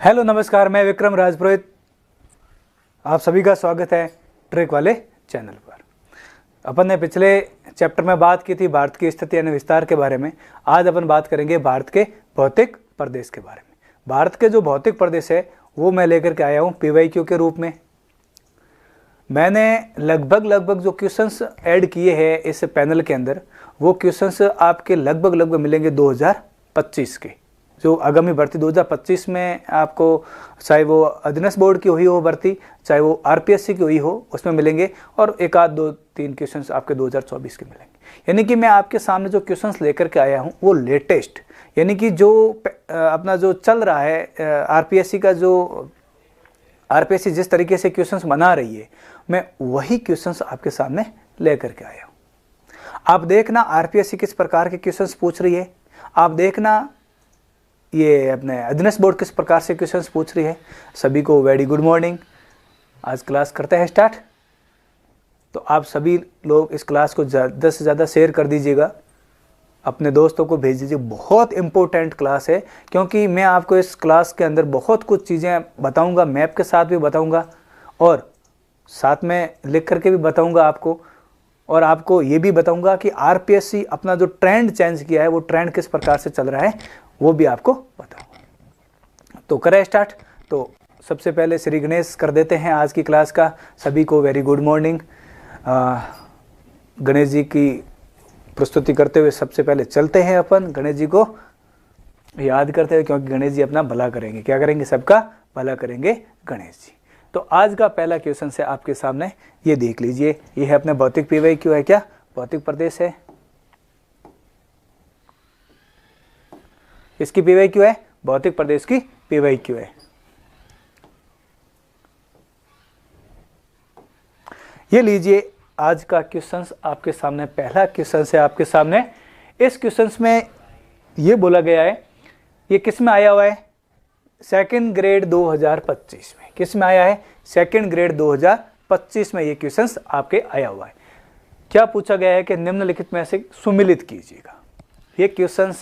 Hello नमस्कार, मैं विक्रम राजपुरोहित। आप सभी का स्वागत है ट्रिक वाले चैनल पर। अपन ने पिछले चैप्टर में बात की थी भारत की स्थिति यानी विस्तार के बारे में। आज अपन बात करेंगे भारत के भौतिक प्रदेश के बारे में। भारत के जो भौतिक प्रदेश है वो मैं लेकर के आया हूँ PYQ के रूप में। मैंने लगभग जो क्वेश्चंस ऐड किए हैं इस पैनल के अंदर, वो क्वेश्चंस आपके लगभग मिलेंगे 2025 के। जो आगामी भर्ती 2025 में आपको, चाहे वो अधीनस्थ बोर्ड की हुई हो भर्ती, चाहे वो RPSC की हुई हो, उसमें मिलेंगे। और एक आध दो तीन क्वेश्चंस आपके 2024 के मिलेंगे। यानी कि मैं आपके सामने जो क्वेश्चंस लेकर के आया हूँ वो लेटेस्ट, यानी कि जो अपना जो चल रहा है RPSC का, जो RPSC जिस तरीके से क्वेश्चंस बना रही है, मैं वही क्वेश्चंस आपके सामने लेकर के आया हूँ। आप देखना RPSC किस प्रकार के क्वेश्चंस पूछ रही है, आप देखना ये अपने अधीनस्थ बोर्ड किस प्रकार से क्वेश्चंस पूछ रही है। सभी को वेरी गुड मॉर्निंग। आज क्लास करते हैं स्टार्ट। तो आप सभी लोग इस क्लास को ज़्यादा से ज़्यादा शेयर कर दीजिएगा, अपने दोस्तों को भेज दीजिए। बहुत इंपॉर्टेंट क्लास है, क्योंकि मैं आपको इस क्लास के अंदर बहुत कुछ चीज़ें बताऊंगा, मैप के साथ भी बताऊंगा और साथ में लिख करके भी बताऊंगा आपको। और आपको ये भी बताऊंगा कि RPSC अपना जो ट्रेंड चेंज किया है वो ट्रेंड किस प्रकार से चल रहा है, वो भी आपको बताऊंगा। तो करें स्टार्ट। तो सबसे पहले श्री गणेश कर देते हैं आज की क्लास का। सभी को very good morning. Ganesh ji की प्रस्तुति करते हुए सबसे पहले चलते हैं अपन गणेश जी को याद करते हुए, क्योंकि गणेश जी अपना भला करेंगे। क्या करेंगे? सबका भला करेंगे गणेश जी। तो आज का पहला क्वेश्चन है आपके सामने, ये देख लीजिए। ये है अपने भौतिक PYQ है, क्या भौतिक प्रदेश है, इसकी PYQ है, भौतिक प्रदेश की PYQ है। ये लीजिए आज का क्वेश्चन आपके सामने। पहला क्वेश्चन है आपके सामने। इस क्वेश्चन में ये बोला गया है, ये किस में आया हुआ है? सेकंड ग्रेड 2025 में। किस में आया है? सेकंड ग्रेड 2025 में ये क्वेश्चन आपके आया हुआ है। क्या पूछा गया है कि निम्नलिखित में से सुमिलित कीजिएगा। ये क्वेश्चन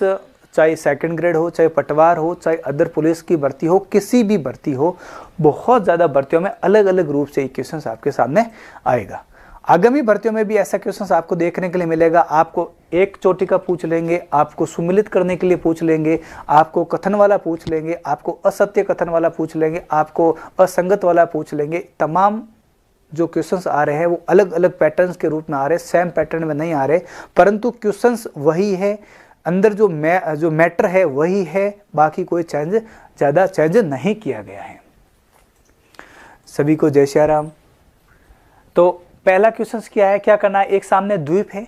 चाहे सेकंड ग्रेड हो, चाहे पटवार हो, चाहे अदर पुलिस की भर्ती हो, किसी भी भर्ती हो, बहुत ज़्यादा भर्तियों में अलग अलग रूप से ये क्वेश्चन आपके सामने आएगा। आगामी भर्तियों में भी ऐसा क्वेश्चन आपको देखने के लिए मिलेगा। आपको एक चोटी का पूछ लेंगे, आपको सुमिलित करने के लिए पूछ लेंगे, आपको कथन वाला पूछ लेंगे, आपको असत्य कथन वाला पूछ लेंगे, आपको असंगत वाला पूछ लेंगे। तमाम जो क्वेश्चंस आ रहे हैं वो अलग अलग पैटर्न्स के रूप में आ रहे हैं, सेम पैटर्न में नहीं आ रहे, परंतु क्वेश्चंस वही है, अंदर जो मैटर है वही है, बाकी कोई ज़्यादा चेंज नहीं किया गया है। सभी को जय श्री राम। तो पहला क्वेश्चन क्या है? क्या करना है? एक सामने द्वीप है,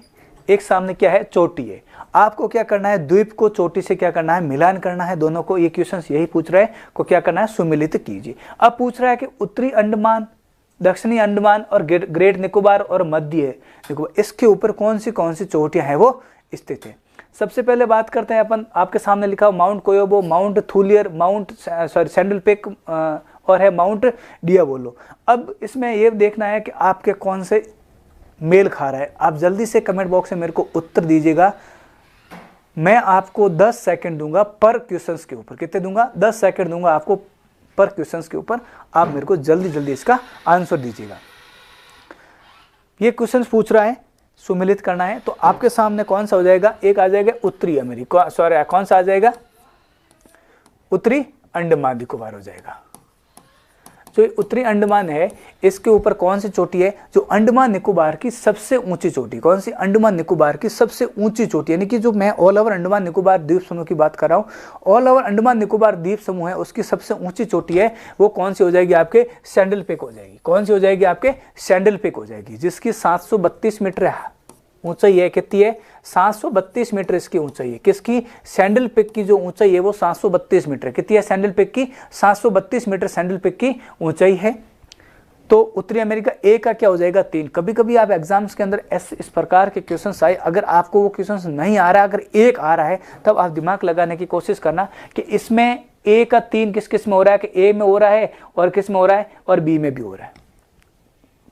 एक सामने क्या है? चोटी है। आपको क्या करना है? द्वीप को चोटी से क्या करना है? मिलान करना है दोनों को। ये क्वेश्चन यही पूछ रहा है को क्या करना है? सुमिलित कीजिए। अब पूछ रहा है कि उत्तरी अंडमान, दक्षिणी अंडमान और ग्रेट निकोबार और मध्य निकोबार, इसके ऊपर कौन सी चोटियां हैं वो स्थित है। सबसे पहले बात करते हैं अपन, आपके सामने लिखा हुआ mount कोयोबो, mount Thuillier, sandal pick और है माउंट डियाबोलो। अब इसमें ये देखना है कि आपके कौन से मेल खा रहा है। आप जल्दी से कमेंट बॉक्स में मेरे को उत्तर दीजिएगा। मैं आपको 10 सेकंड दूंगा पर क्वेश्चंस के ऊपर। कितने दूंगा? 10 सेकंड दूंगा आपको पर क्वेश्चंस के ऊपर। आप मेरे को जल्दी इसका आंसर दीजिएगा। ये क्वेश्चन पूछ रहा है, सुमिलित करना है, तो आपके सामने कौन सा हो जाएगा? एक आ जाएगा उत्तरी अमेरिका, सॉरी कौन सा आ जाएगा? उत्तरी अंडमान निकोबार हो जाएगा। जो उत्तरी अंडमान है इसके ऊपर कौन सी चोटी है? जो अंडमान निकोबार की सबसे ऊंची चोटी। कौन सी? अंडमान निकोबार की सबसे ऊंची चोटी, यानी कि जो मैं ऑल ओवर अंडमान निकोबार द्वीप समूह की बात कर रहा हूँ, ऑल ओवर अंडमान निकोबार द्वीप समूह है उसकी सबसे ऊंची चोटी है, वो कौन सी हो जाएगी? आपके सैंडल पिक हो जाएगी। कौन सी हो जाएगी? आपके सैंडल पिक हो जाएगी, जिसकी 732 मीटर ऊंचाई है। कितनी है? 732 मीटर इसकी ऊंचाई है। किसकी? सैंडल पिक की जो ऊंचाई है वो 732 मीटर। कितनी है सैंडल पिक की? 732 मीटर सैंडल पिक की ऊंचाई है। तो उत्तरी अमेरिका ए का क्या हो जाएगा? 3। कभी कभी आप एग्जाम्स के अंदर इस प्रकार के क्वेश्चंस आए, अगर आपको वो क्वेश्चंस नहीं आ रहा, अगर एक आ रहा है, तब आप दिमाग लगाने की कोशिश करना कि इसमें ए का 3 किस किस में हो रहा है, कि ए में हो रहा है और किस में हो रहा है और बी में भी हो रहा है।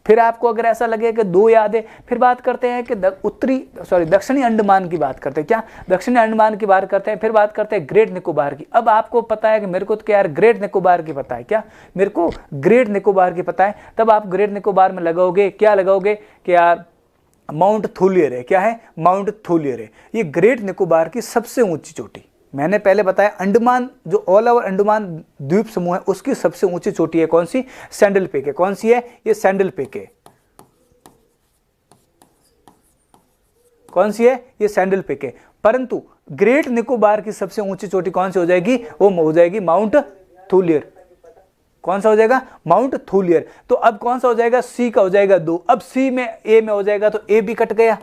फिर आपको अगर ऐसा लगे कि 2 याद है, फिर बात करते हैं कि दक्षिणी अंडमान की बात करते हैं। क्या दक्षिणी अंडमान की बात करते हैं, फिर बात करते हैं ग्रेट निकोबार की। अब आपको पता है कि मेरे को तो क्या यार ग्रेट निकोबार की पता है, क्या मेरे को ग्रेट निकोबार की पता है, तब आप ग्रेट निकोबार में लगाओगे, क्या लगाओगे कि यार माउंट थूलियर है। क्या है? माउंट थूलियर है। ये ग्रेट निकोबार की सबसे ऊंची चोटी, मैंने पहले बताया अंडमान जो ऑल ओवर अंडमान द्वीप समूह है उसकी सबसे ऊंची चोटी है कौन सी? सैंडल पीक है। कौन सी है? ये सैंडल पीक है। कौन सी है? ये सैंडल पीक है। परंतु ग्रेट निकोबार की सबसे ऊंची चोटी कौन सी हो जाएगी? वो हो जाएगी माउंट थूलियर। कौन सा हो जाएगा? माउंट थूलियर। तो अब कौन सा हो जाएगा? सी का हो जाएगा 2। अब सी में ए में हो जाएगा तो ए भी कट गया,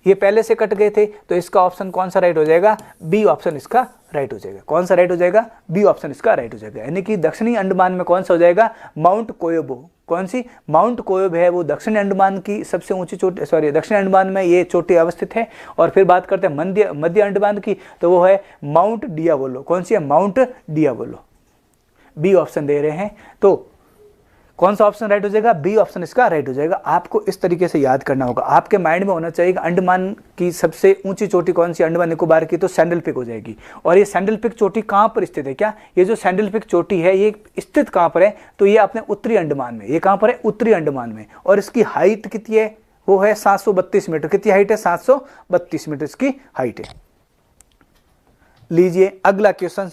ये पहले से कट गए थे, तो इसका ऑप्शन कौन सा राइट हो जाएगा? बी ऑप्शन इसका राइट हो जाएगा। कौन सा राइट हो जाएगा? बी ऑप्शन इसका राइट हो जाएगा। यानी कि दक्षिणी अंडमान में कौन सा हो जाएगा? माउंट कोयोबो। कौन सी? माउंट कोयोब है, वो दक्षिणी अंडमान की सबसे ऊंची चोटी, सॉरी दक्षिणी अंडमान में ये चोटी अवस्थित है। और फिर बात करते हैं मध्य अंडमान की, तो वो है माउंट डियावोलो। कौन सी है? माउंट डियावोलो। बी ऑप्शन दे रहे हैं, तो कौन सा ऑप्शन राइट हो जाएगा? बी ऑप्शन इसका राइट हो जाएगा। आपको इस तरीके से याद करना होगा, आपके माइंड में होना चाहिए कि अंडमान की सबसे ऊंची चोटी कौन सी? अंडमान निकोबार की तो सैंडल पिक हो जाएगी। और ये सैंडल पिक चोटी कहां पर स्थित है? क्या ये जो सैंडल पिक चोटी है ये स्थित कहां पर है? तो ये अपने उत्तरी अंडमान में। ये कहां पर है? उत्तरी अंडमान में। और इसकी हाइट कितनी है? वो है 732 मीटर। कितनी हाइट है? 732 मीटर इसकी हाइट है। लीजिए अगला क्वेश्चन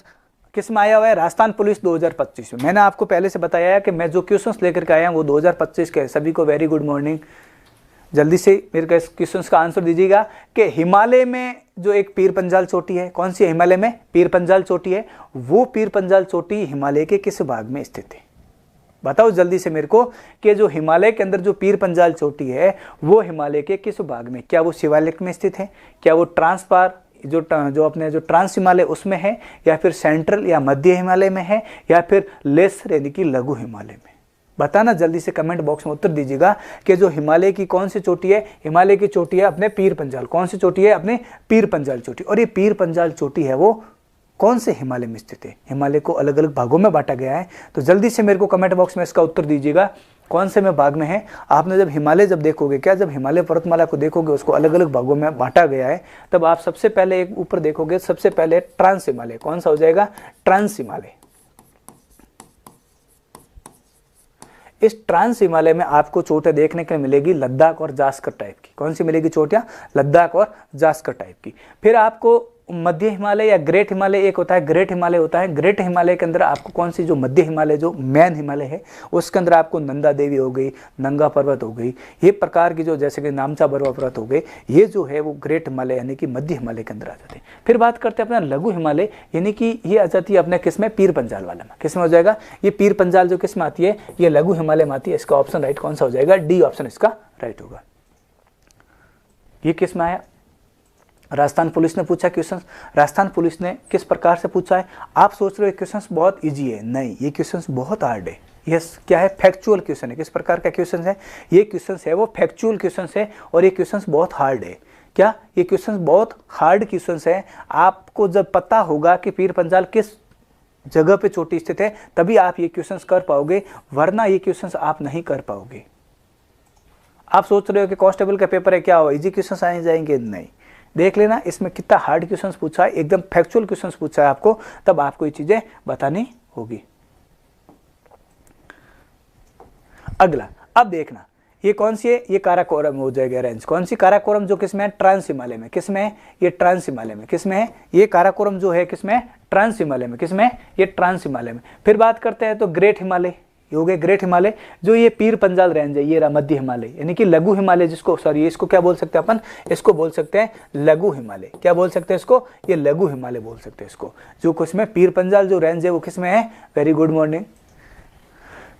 किस में आया हुआ है? राजस्थान पुलिस 2025 में। मैंने आपको पहले से बताया है कि मैं जो क्वेश्चंस लेकर के आया हूं वो 2025 के। सभी को वेरी गुड मॉर्निंग। जल्दी से मेरे इस क्वेश्चंस का आंसर दीजिएगा कि हिमालय में जो एक पीर पंजाल चोटी है, कौन सी है? हिमालय में पीर पंजाल चोटी है। वो पीर पंजाल चोटी हिमालय के किस भाग में स्थित है? बताओ जल्दी से मेरे को कि जो हिमालय के अंदर जो पीर पंजाल चोटी है वो हिमालय के किस भाग में? क्या वो शिवालिक में स्थित है? क्या वो ट्रांसपार जो अपने जो ट्रांस हिमालय उसमें है, या फिर सेंट्रल या मध्य हिमालय में है, या फिर लेसर यानी कि लघु हिमालय में? बताना जल्दी से कमेंट बॉक्स में उत्तर दीजिएगा कि जो हिमालय की कौन सी चोटी है? हिमालय की चोटी है अपने पीर पंजाल। कौन सी चोटी है? अपने पीर पंजाल चोटी। और ये पीर पंजाल चोटी है वो कौन से हिमालय में स्थित है? हिमालय को अलग अलग भागों में बांटा गया है, तो जल्दी से मेरे को कमेंट बॉक्स में इसका उत्तर दीजिएगा कौन से में भाग में है। आपने जब हिमालय जब देखोगे, क्या जब हिमालय पर्वतमाला को देखोगे उसको अलग अलग भागों में बांटा गया है, तब आप सबसे पहले एक ऊपर देखोगे, सबसे पहले ट्रांस हिमालय। कौन सा हो जाएगा? ट्रांस हिमालय। इस ट्रांस हिमालय में आपको चोटियां देखने के लिए मिलेगी लद्दाख और जास्कर टाइप की। कौन सी मिलेगी चोटियां? लद्दाख और जास्कर टाइप की। फिर आपको मध्य हिमालय या ग्रेट हिमालय एक होता है, ग्रेट हिमालय होता है। ग्रेट हिमालय के अंदर आपको कौन सी जो मध्य हिमालय जो मेन हिमालय है उसके अंदर आपको नंदा देवी हो गई, नंगा पर्वत हो गई, ये प्रकार की जो जैसे कि नामचा बरुआ पर्वत हो गए, ये जो है वो ग्रेट हिमालय यानी कि मध्य हिमालय के अंदर आ जाते हैं। फिर बात करते हैं अपना लघु हिमालय, यानी कि ये आ जाती है अपने किस में? पीर पंजाल वाला में। किस में हो जाएगा? ये पीर पंजाल जो किस में आती है? ये लघु हिमालय में आती है। इसका ऑप्शन राइट कौन सा हो जाएगा? डी ऑप्शन इसका राइट होगा। ये किस में आया? राजस्थान पुलिस ने पूछा क्वेश्चन। राजस्थान पुलिस ने किस प्रकार से पूछा है? आप सोच रहे हो क्वेश्चन बहुत इजी है, नहीं, ये क्वेश्चन बहुत हार्ड है। यस, क्या है? फैक्चुअल क्वेश्चन है। किस प्रकार का क्वेश्चन है? ये क्वेश्चन है वो फैक्चुअल क्वेश्चन है, और ये क्वेश्चन बहुत हार्ड है। क्या ये क्वेश्चन बहुत हार्ड क्वेश्चन है? आपको जब पता होगा कि पीर पंजाल किस जगह पे चोटी स्थित है तभी आप ये क्वेश्चन कर पाओगे, वरना ये क्वेश्चन आप नहीं कर पाओगे। आप सोच रहे हो कि कांस्टेबल का पेपर है, क्या हो इजी क्वेश्चन आए जाएंगे? नहीं, देख लेना इसमें कितना हार्ड क्वेश्चंस पूछा है, एकदम फैक्चुअल क्वेश्चंस पूछा है आपको, तब आपको ये चीजें बतानी होगी। अगला, अब देखना ये कौन सी है? ये काराकोरम हो जाएगा रेंज। कौन सी? काराकोरम जो किसमें है? ट्रांस हिमालय में। किसमें है? ये ट्रांस हिमालय में। किसमें है? ये काराकोरम जो है किसमें? ट्रांस हिमालय में। किसमें? ये ट्रांस हिमालय में। फिर बात करते हैं तो ग्रेट हिमालय, ये हो गए ग्रेट हिमालय। जो ये पीर पंजाल रेंज है ये रहा मध्य हिमालय, यानी कि लघु हिमालय, जिसको सॉरी इसको क्या बोल सकते हैं अपन? इसको बोल सकते हैं लघु हिमालय। क्या बोल सकते हैं इसको? ये लघु हिमालय बोल सकते हैं इसको। जो कुछ में पीर पंजाल जो रेंज है वो किसमें है? वेरी गुड मॉर्निंग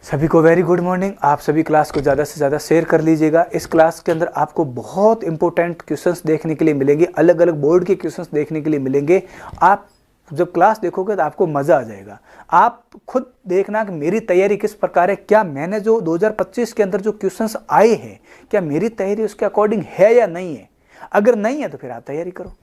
सभी को, वेरी गुड मॉर्निंग। आप सभी क्लास को ज़्यादा से ज़्यादा शेयर कर लीजिएगा। इस क्लास के अंदर आपको बहुत इंपॉर्टेंट क्वेश्चंस देखने के लिए मिलेंगे, अलग अलग बोर्ड के क्वेश्चंस देखने के लिए मिलेंगे। आप जब क्लास देखोगे तो आपको मज़ा आ जाएगा। आप खुद देखना कि मेरी तैयारी किस प्रकार है, क्या मैंने जो 2025 के अंदर जो क्वेश्चंस आए हैं क्या मेरी तैयारी उसके अकॉर्डिंग है या नहीं है। अगर नहीं है तो फिर आप तैयारी करो,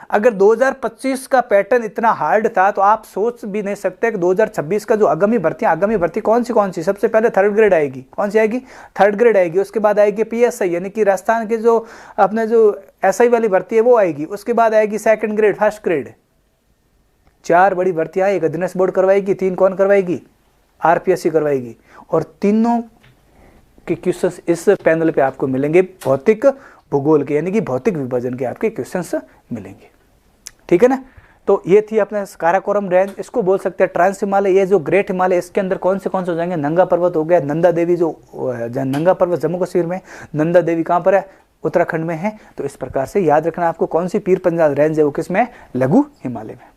अगर 2025 का पैटर्न इतना हार्ड था तो आप सोच भी नहीं सकते कि 2026 का जो आगामी भर्ती कौन सी, सबसे पहले थर्ड ग्रेड आएगी। कौन सी आएगी? थर्ड ग्रेड आएगी। उसके बाद आएगी PSI यानी कि राजस्थान के जो अपने जो SI वाली भर्ती है वो आएगी। उसके बाद आएगी सेकंड ग्रेड, फर्स्ट ग्रेड। 4 बड़ी भर्तियां एक अधीनस्थ बोर्ड करवाएगी, 3 कौन करवाएगी? RPSC करवाएगी। और तीनों के क्वेश्चंस इस पैनल पे आपको मिलेंगे, भौतिक भूगोल के यानी कि भौतिक विभाजन के आपके क्वेश्चंस मिलेंगे। ठीक है ना। तो ये थी अपने काराकोरम रेंज, इसको बोल सकते हैं ट्रांस हिमालय। ये जो ग्रेट हिमालय, इसके अंदर कौन से हो जाएंगे? नंगा पर्वत हो गया, नंदा देवी जो नंगा पर्वत जम्मू कश्मीर में, नंदा देवी कहाँ पर है? उत्तराखंड में है। तो इस प्रकार से याद रखना आपको कौन सी पीर पंजाल रेंज है वो किस में? लघु हिमालय में।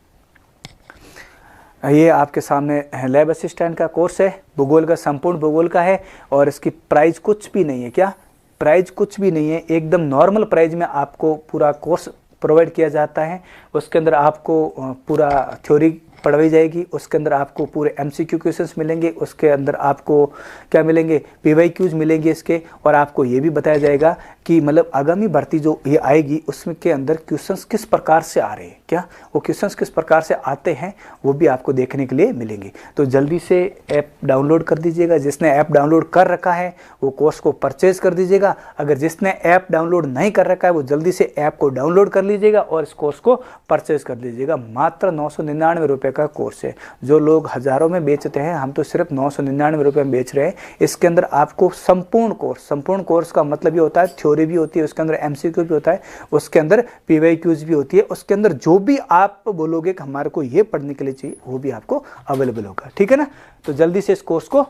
ये आपके सामने लैब असिस्टेंट का कोर्स है, भूगोल का, संपूर्ण भूगोल का है। और इसकी प्राइस कुछ भी नहीं है। क्या प्राइस? कुछ भी नहीं है, एकदम नॉर्मल प्राइस में आपको पूरा कोर्स प्रोवाइड किया जाता है। उसके अंदर आपको पूरा थ्योरी पढ़ाई जाएगी, उसके अंदर आपको पूरे MCQ क्वेश्चंस मिलेंगे, उसके अंदर आपको क्या मिलेंगे? PYQs मिलेंगे इसके। और आपको ये भी बताया जाएगा कि मतलब आगामी भर्ती जो ये आएगी उसमें के अंदर क्वेश्चंस किस प्रकार से आ रहे हैं, क्या वो क्वेश्चंस किस प्रकार से आते हैं वो भी आपको देखने के लिए मिलेंगे। तो जल्दी से ऐप डाउनलोड कर दीजिएगा। जिसने ऐप डाउनलोड कर रखा है वो कोर्स को परचेज कर दीजिएगा। अगर जिसने ऐप डाउनलोड नहीं कर रखा है वो जल्दी से ऐप को डाउनलोड कर लीजिएगा और इस कोर्स को परचेज कर लीजिएगा। मात्र 999 रुपये का कोर्स है। जो लोग हज़ारों में बेचते हैं, हम तो सिर्फ 999 रुपये में बेच रहे हैं। इसके अंदर आपको संपूर्ण कोर्स का मतलब ये होता है थ्योरी भी होती है, उसके अंदर MCQ भी होता है, उसके अंदर PYQs भी होती है, उसके अंदर जो भी आप बोलोगे कि हमारे को ये पढ़ने के लिए चाहिए वो भी आपको अवेलेबल होगा। ठीक है ना। तो जल्दी से इस कोर्स को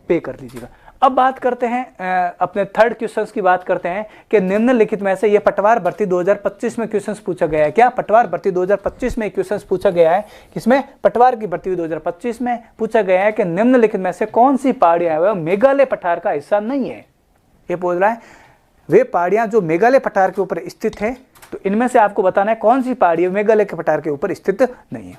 पे कर दीजिएगा। अब बात करते हैं अपने थर्ड क्वेश्चंस की बात करते हैं कि निम्नलिखित में से ये पटवार भर्ती 2025 में क्वेश्चंस पूछा गया है। क्या पटवार भर्ती 2025 में क्वेश्चंस पूछा गया है? किसमें? पटवार की भर्ती 2025 में पूछा गया है कि निम्नलिखित में से कौन सी पहाड़ियां है मेघालय पठार का हिस्सा नहीं है। ये बोल रहा है वे पहाड़ियां जो मेघालय पठार के ऊपर स्थित है, तो इनमें से आपको बताना है कौन सी पहाड़ी मेघालय के पठार के ऊपर स्थित नहीं है।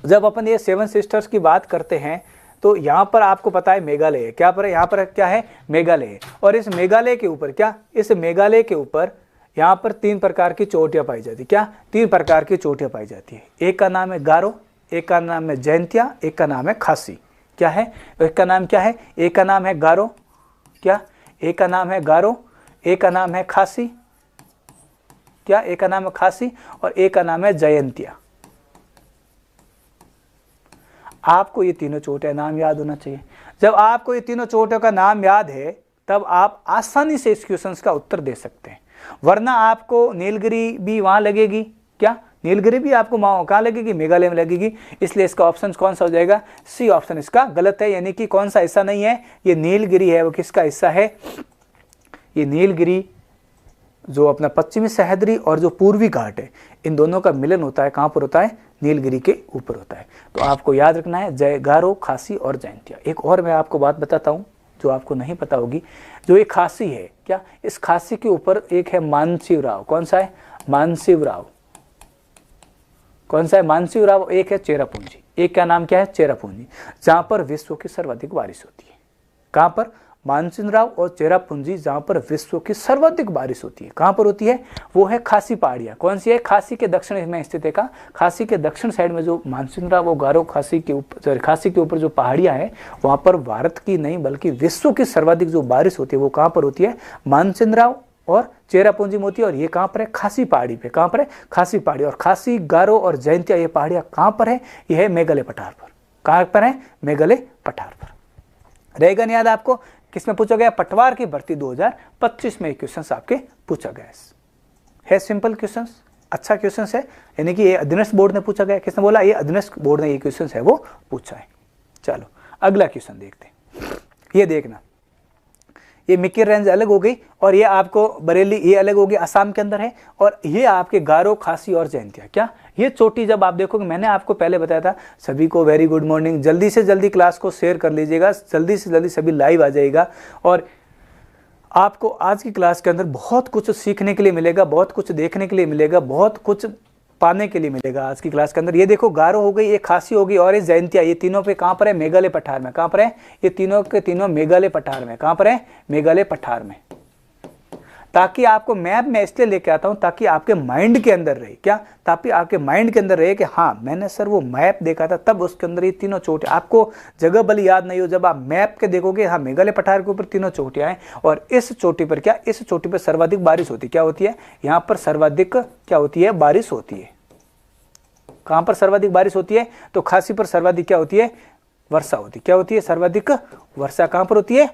जब अपन ये 7 सिस्टर्स की बात करते हैं तो यहाँ पर आपको पता है मेघालय है। क्या पर है? यहाँ पर क्या है? मेघालय है। और इस मेघालय के ऊपर क्या? इस मेघालय के ऊपर यहाँ पर 3 प्रकार की चोटियाँ पाई जाती है। क्या? 3 प्रकार की चोटियाँ पाई जाती है। एक का नाम है गारो, एक का नाम है जयंतिया, एक का नाम है खासी। क्या है? एक का नाम क्या है? एक का नाम है गारो। क्या? एक का नाम है गारो, एक का नाम है खासी। क्या? एक का नाम है खासी और एक का नाम है जयंतिया। आपको ये तीनों चोटियां नाम याद होना चाहिए। जब आपको ये तीनों चोटियों का नाम याद है तब आप आसानी से इस क्वेश्चन का उत्तर दे सकते हैं। वरना आपको नीलगिरी भी वहां लगेगी। क्या? नीलगिरी भी आपको कहाँ लगेगी? मेघालय में लगेगी। इसलिए इसका ऑप्शन कौन सा हो जाएगा? सी ऑप्शन इसका गलत है। यानी कि कौन सा हिस्सा नहीं है? ये नीलगिरी है वो किसका हिस्सा है? ये नीलगिरी जो अपना पश्चिमी सह्याद्री और जो पूर्वी घाट है इन दोनों का मिलन होता है। कहाँ पर होता है? नीलगिरी के ऊपर होता है। तो आपको याद रखना है गारो, खासी और जयंतिया। एक और मैं आपको बात बताता हूँ जो आपको नहीं पता होगी। जो ये खासी है, क्या इस खासी के ऊपर एक है मानसिवराव। कौन सा है? मानसिवराव। कौन सा है? मानसिवराव। एक है चेरापूंजी। एक का नाम क्या है? चेरापूंजी, जहां पर विश्व की सर्वाधिक बारिश होती है। कहां पर? मानसिवराव और चेरापूंजी, जहां पर विश्व की सर्वाधिक बारिश होती है। कहां पर होती है? वो है खासी पहाड़ियां। कौन सी है? खासी के दक्षिण में स्थित है। का खासी के दक्षिण साइड में जो मानसिवराव और गारो खासी के ऊपर जो पहाड़ियां हैं वहां पर भारत की नहीं बल्कि विश्व की सर्वाधिक जो बारिश होती है वो कहां पर होती है? मानसिवराव और चेरापूंजी में होती है। और ये कहां पर है? खासी पहाड़ी पे। कहां पर है? खासी पहाड़ी। और खासी, गारो और जयंतिया ये पहाड़ियां कहां पर है? ये है मेघालय पठार पर। कहां पर है? मेघालय पठार पर। रहेगा नहीं याद आपको? किसमें पूछा गया? पटवार की भर्ती 2025 में क्वेश्चन आपके पूछा गया है। सिंपल क्वेश्चन, अच्छा क्वेश्चन है। यानी कि ये अधीनस्थ बोर्ड ने पूछा गया। किसने बोला? ये अधीनस्थ बोर्ड ने ये क्वेश्चन है वो पूछा है। चलो अगला क्वेश्चन देखते हैं। ये देखना, ये मिक्की रेंज अलग हो गई और ये आपको बरेली ये अलग हो गई, असम के अंदर है। और ये आपके गारो, खासी और जयंतिया। क्या ये चोटी जब आप देखोगे, मैंने आपको पहले बताया था। सभी को वेरी गुड मॉर्निंग। जल्दी से जल्दी क्लास को शेयर कर लीजिएगा, जल्दी से जल्दी सभी लाइव आ जाएगा। और आपको आज की क्लास के अंदर बहुत कुछ सीखने के लिए मिलेगा, बहुत कुछ देखने के लिए मिलेगा, बहुत कुछ पाने के लिए मिलेगा आज की क्लास के अंदर। ये देखो गारो हो गई, ये खासी होगी और ये जयंतिया, ये तीनों पे कहां पर है? मेघालय पठार में। कहां पर है? ये तीनों के तीनों मेघालय पठार में। कहां पर है? मेघालय पठार में। ताकि आपको मैप में इसलिए लेके आता हूं ताकि आपके माइंड के अंदर रहे, क्या, ताकि आपके माइंड के अंदर रहे कि हाँ मैंने सर वो मैप देखा था, तब उसके अंदर ये तीनों चोटियां, आपको जगह भले याद नहीं हो, जब आप मैप के देखोगे हाँ मेघालय पठार के ऊपर तीनों चोटियां हैं और इस चोटी पर क्या, इस चोटी पर सर्वाधिक बारिश होती है, क्या होती है, यहाँ पर सर्वाधिक क्या होती है, बारिश होती है। कहां पर सर्वाधिक बारिश होती है, तो खासी पर सर्वाधिक क्या होती है, वर्षा होती है, क्या होती है, सर्वाधिक वर्षा कहां पर होती है,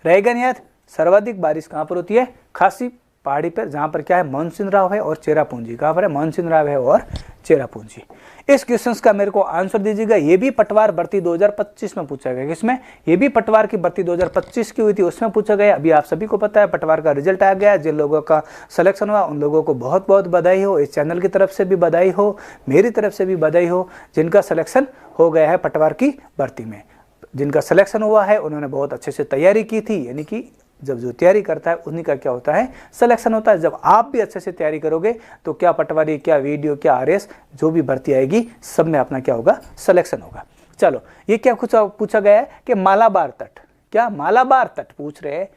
रहेगा नहीं याद, सर्वाधिक बारिश कहां पर होती है, खासी पहाड़ी पर, जहां पर क्या है, मानसून राव है और चेरापूंजी, कहां पर है, मानसून राव है और चेरापूंजी। इस क्वेश्चंस का मेरे को आंसर दीजिएगा। ये भी पटवार भर्ती 2025 में पूछा गया, किसमें, ये भी पटवार की भर्ती 2025 की हुई थी, उसमें पूछा गया। अभी आप सभी को पता है पटवार का रिजल्ट आ गया, जिन लोगों का सिलेक्शन हुआ उन लोगों को बहुत बहुत बधाई हो, इस चैनल की तरफ से भी बधाई हो, मेरी तरफ से भी बधाई हो, जिनका सिलेक्शन हो गया है पटवार की भर्ती में। जिनका सिलेक्शन हुआ है उन्होंने बहुत अच्छे से तैयारी की थी, यानी कि जब जो तैयारी करता है उन्हीं का क्या होता है, सिलेक्शन होता है। जब आप भी अच्छे से तैयारी करोगे तो क्या पटवारी, क्या वीडियो, क्या आरएस, जो भी भर्ती आएगी सब में अपना क्या होगा, सिलेक्शन होगा। चलो ये क्या कुछ पूछा गया है कि मालाबार तट, क्या मालाबार तट पूछ रहे हैं।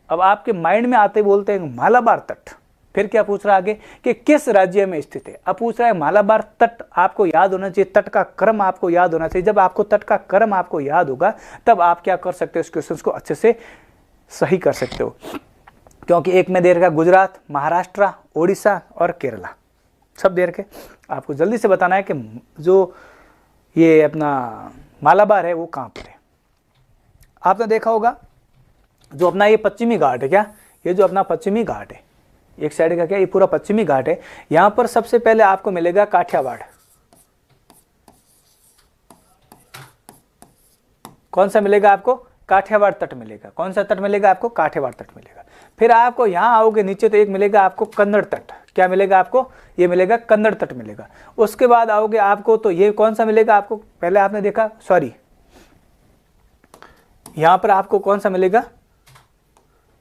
अब आपके माइंड में आते बोलते हैं मालाबार तट, फिर क्या पूछ रहा है आगे कि किस राज्य में स्थित है। अब पूछ रहा है मालाबार तट, आपको याद होना चाहिए, तट का क्रम आपको याद होना चाहिए। जब आपको तट का क्रम आपको याद होगा तब आप क्या कर सकते हो, इस क्वेश्चन को अच्छे से सही कर सकते हो, क्योंकि एक में दे रखा गुजरात, महाराष्ट्र, ओडिशा और केरला, सब दे रखे। आपको जल्दी से बताना है कि जो ये अपना मालाबार है वो कहाँ पर है। आपने देखा होगा जो अपना ये पश्चिमी घाट है, क्या, ये जो अपना पश्चिमी घाट है, एक साइड का क्या, ये पूरा पश्चिमी घाट है। यहां पर सबसे पहले आपको मिलेगा काठियावाड़। कौन सा मिलेगा आपको, काठियावाड़ तट मिलेगा। कौन सा तट मिलेगा आपको, काठियावाड़ तट मिलेगा। फिर आपको यहां आओगे नीचे तो एक मिलेगा आपको कन्नड़ तट, क्या मिलेगा आपको, ये मिलेगा कन्नड़ तट मिलेगा। उसके बाद आओगे आपको तो ये कौन सा मिलेगा आपको, पहले आपने देखा, सॉरी यहां पर आपको कौन सा मिलेगा,